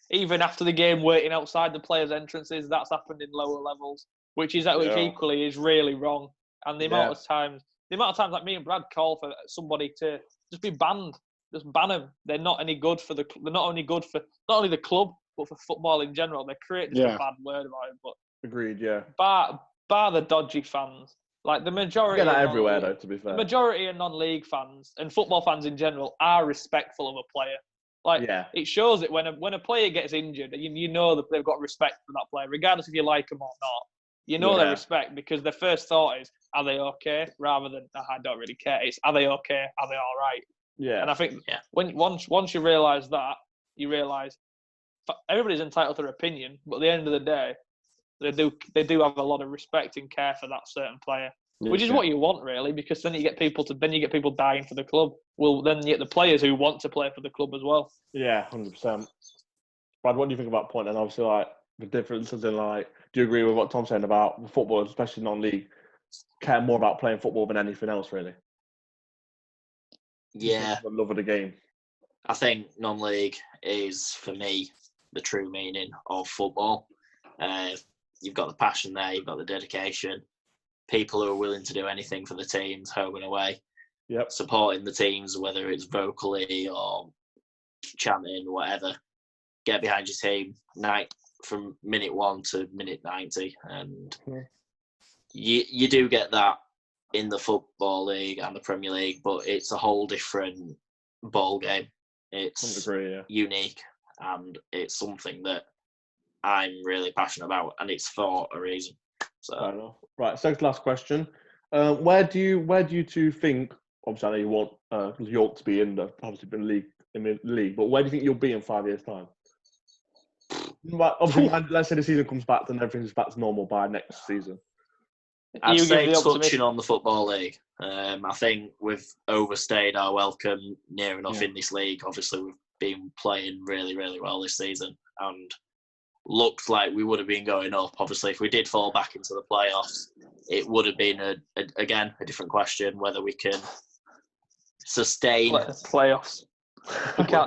Even after the game, waiting outside the players' entrances, that's happened in lower levels, which equally is really wrong. And the amount of times like me and Brad call for somebody to just be banned, just ban them. They're not any good for they're not only good for not only the club but for football in general. They create just a bad word about it. But agreed, yeah. Bar the dodgy fans, like the majority. You get that everywhere, though. To be fair, the majority of non-league fans and football fans in general are respectful of a player. Like it shows it when a player gets injured, you know that they've got respect for that player, regardless if you like them or not. You know their respect because their first thought is, are they okay? Rather than, I don't really care. It's, are they okay? Are they all right? Yeah. And I think when once you realise that, you realise everybody's entitled to their opinion, but at the end of the day, they do have a lot of respect and care for that certain player, which is what you want really, because then you get people dying for the club. Well, then you get the players who want to play for the club as well. Yeah, 100%. Brad, what do you think about point? And obviously, like the differences in like, do you agree with what Tom's saying about football, especially non-league, care more about playing football than anything else, really? Yeah. The love of the game. I think non-league is, for me, the true meaning of football. you've got the passion there, you've got the dedication, people who are willing to do anything for the teams, home and away. Yep. Supporting the teams, whether it's vocally or chanting, whatever. Get behind your team from minute 1 to minute 90, and you do get that in the Football League and the Premier League, but it's a whole different ball game. It's unique, and it's something that I'm really passionate about, and it's for a reason. So, right. Second to last question: where do you two think? Obviously, I know you want York to be in the league, but where do you think you'll be in 5 years' time? Obviously, let's say the season comes back and everything's back to normal by next season. I'd say touching on the Football League. I think we've overstayed our welcome near enough in this league. Obviously, we've been playing really, really well this season and looked like we would have been going up. Obviously, if we did fall back into the playoffs, it would have been, a different question whether we can sustain playoffs.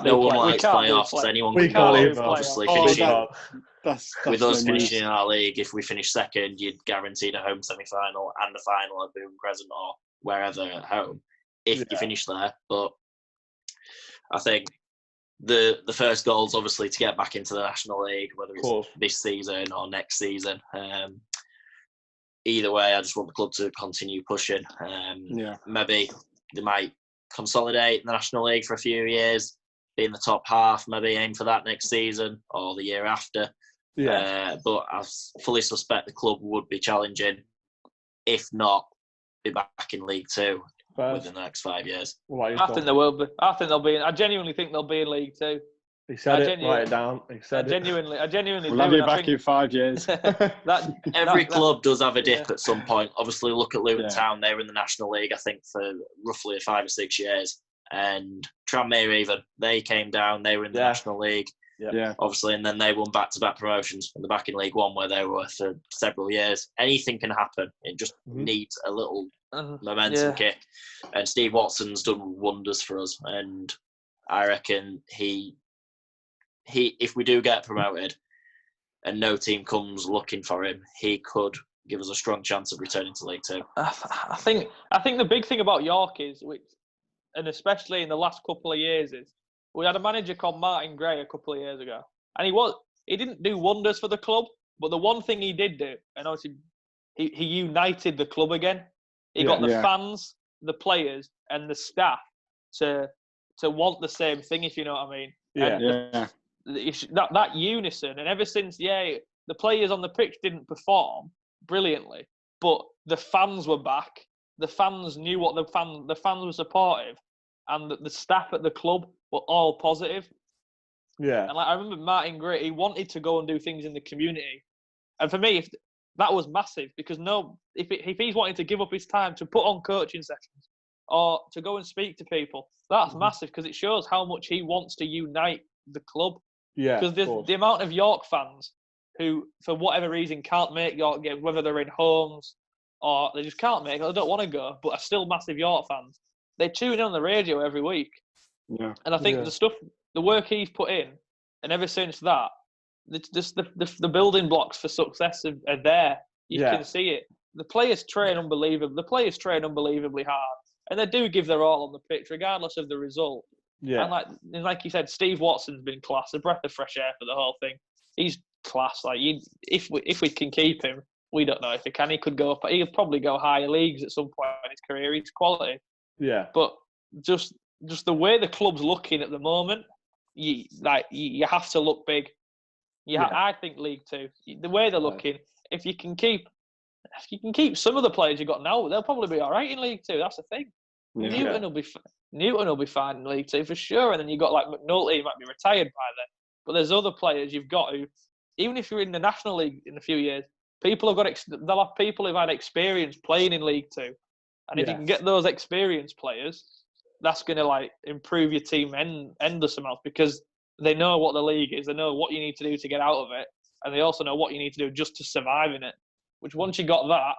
No one likes playoffs. Anyone can go obviously finishing. With us finishing in our league, if we finish second, you'd guaranteed a home semi-final and a final at Boone Crescent or wherever at home if you finish there. But I think the first goal is obviously to get back into the National League, whether it's this season or next season. Either way, I just want the club to continue pushing. Maybe they might consolidate the National League for a few years, be in the top half, maybe aim for that next season or the year after. But I fully suspect the club would be challenging, if not, be back in League Two within the next 5 years. I think they will be. I think they'll be. I genuinely think they'll be in League Two. He said it. Write it down. He said I genuinely. We'll have you back in 5 years. Every club does have a dip at some point. Obviously, look at Luton Town. They were in the National League, I think, for roughly 5 or 6 years. And Tranmere even, they came down. They were in the National League. Obviously, and then they won back-to-back promotions and they're back in League One where they were for several years. Anything can happen. It just needs a little momentum kick. And Steve Watson's done wonders for us. And I reckon he if we do get promoted and no team comes looking for him, he could give us a strong chance of returning to League Two. I think the big thing about York is, and especially in the last couple of years, is we had a manager called Martin Gray a couple of years ago, and he didn't do wonders for the club, but the one thing he did do, and obviously he united the club again. He got the fans, the players, and the staff to want the same thing, if you know what I mean. That unison, and ever since the players on the pitch didn't perform brilliantly, but the fans were back. The fans knew what the fans were supportive, and the staff at the club were all positive. And I remember Martin Gray, he wanted to go and do things in the community, and for me, that was massive, because if he's wanting to give up his time to put on coaching sessions or to go and speak to people, that's massive, because it shows how much he wants to unite the club. Because there's the amount of York fans who, for whatever reason, can't make York games, whether they're in homes or they just can't make it, they don't want to go, but are still massive York fans. They tune in on the radio every week. And I think the work he's put in, and ever since that, the building blocks for success are there. You can see it. The players train unbelievably. The players train unbelievably hard, and they do give their all on the pitch, regardless of the result. And like you said, Steve Watson's been class, a breath of fresh air for the whole thing. He's class. Like if we can keep him, we don't know if he can. He could go up. He'll probably go higher leagues at some point in his career. He's quality. But just the way the club's looking at the moment, you have to look big. I think League Two. The way they're looking, if you can keep some of the players you've got now, they'll probably be all right in League Two. That's the thing. Newton will be fine in League Two for sure. And then you've got like McNulty, who might be retired by then. But there's other players you've got who, even if you're in the National League in a few years, they'll have people who've had experience playing in League Two. And if you can get those experienced players, that's going to improve your team endless amounts, because they know what the league is. They know what you need to do to get out of it. And they also know what you need to do just to survive in it. Which once you got that,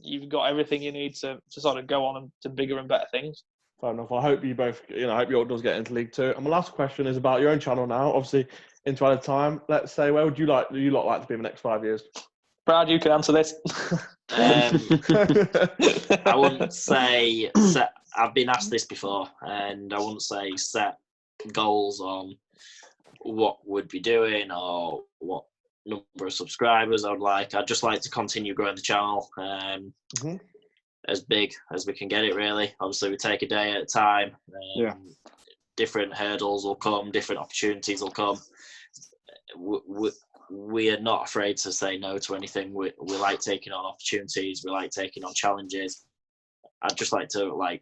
you've got everything you need to sort of go on to bigger and better things. Fair enough. I hope you both, I hope York does get into League Two. And my last question is about your own channel now. Obviously, into other time. Let's say, where would you lot like to be in the next 5 years? Brad, you can answer this. I wouldn't say set. I've been asked this before, and I wouldn't say set goals on what we'd be doing or what number of subscribers I would like. I'd just like to continue growing the channel as big as we can get it, really. Obviously, we take a day at a time. Different hurdles will come, different opportunities will come. We are not afraid to say no to anything. We like taking on opportunities. We like taking on challenges. I'd just like to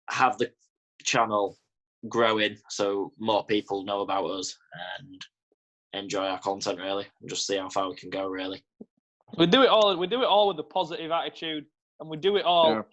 have the channel growing so more people know about us and enjoy our content, really, and just see how far we can go, really. We do it all with a positive attitude, and we do it all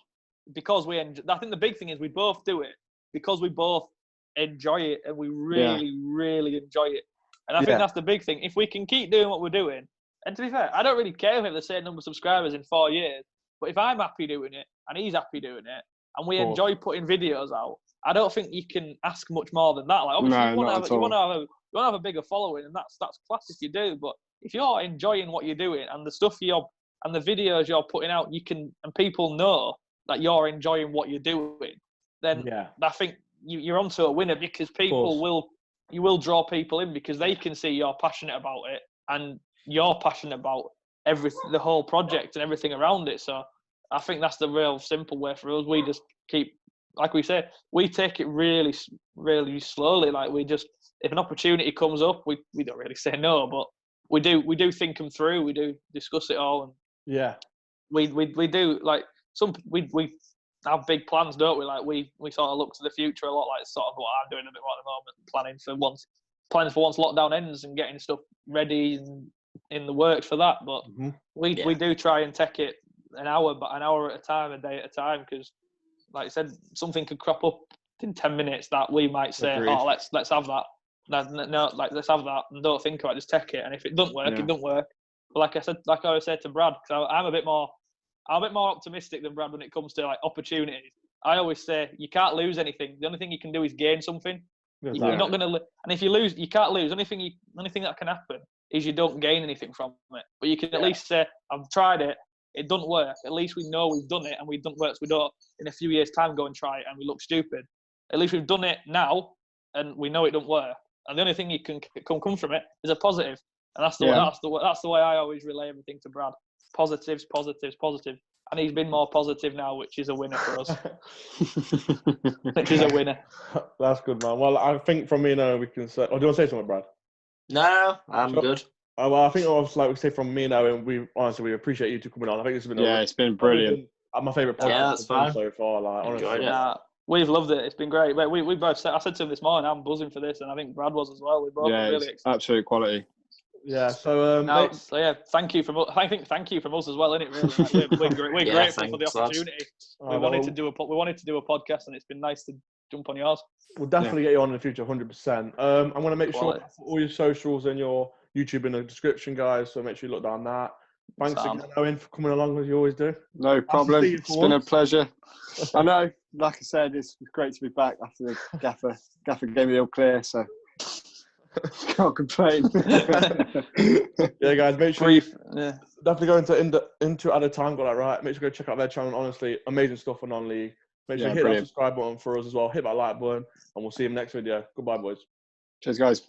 because I think the big thing is we both do it because we both enjoy it, and we really, really enjoy it. And I think that's the big thing. If we can keep doing what we're doing, and to be fair, I don't really care if we have the same number of subscribers in 4 years, but if I'm happy doing it and he's happy doing it, and we enjoy putting videos out, I don't think you can ask much more than that. Like, obviously, you want to have a bigger following, and that's class if you do. But if you're enjoying what you're doing and the stuff and the videos you're putting out, and people know that you're enjoying what you're doing, then I think you're onto a winner, because you will draw people in because they can see you're passionate about it and you're passionate about the whole project and everything around it. So I think that's the real simple way for us. We just keep, like we say, we take it really, really slowly. Like, if an opportunity comes up, we don't really say no, but we do think them through. We do discuss it all, and we do, like, we have big plans, don't we? Like, we sort of look to the future a lot, like sort of what I'm doing a bit more at the moment, planning for once lockdown ends and getting stuff ready and in the works for that. But we do try and take it an hour at a time, a day at a time, because, like I said, something could crop up in 10 minutes that we might say, oh, let's have that. No, like, let's have that, and don't think about it, just take it. And if it doesn't work, it doesn't work. But like I always said to Brad, because I'm a bit more optimistic than Brad when it comes to, like, opportunities. I always say you can't lose anything. The only thing you can do is gain something. You're not going to, and if you lose, you can't lose. The only thing that can happen is you don't gain anything from it. But you can at least say, I've tried it, it doesn't work. At least we know we've done it, and we've done work. So we don't, in a few years' time, go and try it and we look stupid. At least we've done it now, and we know it don't work. And the only thing you can come from it is a positive. And that's the way I always relay everything to Brad. Positives. And he's been more positive now, which is a winner for us. Which is a winner. That's good, man. Well, I think from me now we can say... Oh, do you want to say something, Brad? No, I'm good. Well, I think like we say from me now, and we appreciate you two coming on. I think it's been it's been brilliant. My favourite podcast so far. Like, honestly. We've loved it. It's been great. We both said, I said to him this morning, I'm buzzing for this, and I think Brad was as well. We both really excited. Absolute quality. Yeah. So thank you from us. I think thank you from us as well, isn't it? Really, like, we're grateful for the opportunity. We wanted to do a podcast, and it's been nice to jump on yours. We'll definitely get you on in the future, 100%. I'm going to make sure all your socials and your YouTube in the description, guys. So make sure you look down that. Thanks again, Owen, for coming along as you always do. No problem. It's been a pleasure. I know, like I said, it's great to be back after the gaffer gave me the all clear, so can't complain. Yeah, guys, make sure you definitely go into at a time, got that right. Make sure you go check out their channel. Honestly, amazing stuff on non-league. Make sure you hit that subscribe button for us as well. Hit that like button, and we'll see you in the next video. Goodbye, boys. Cheers, guys.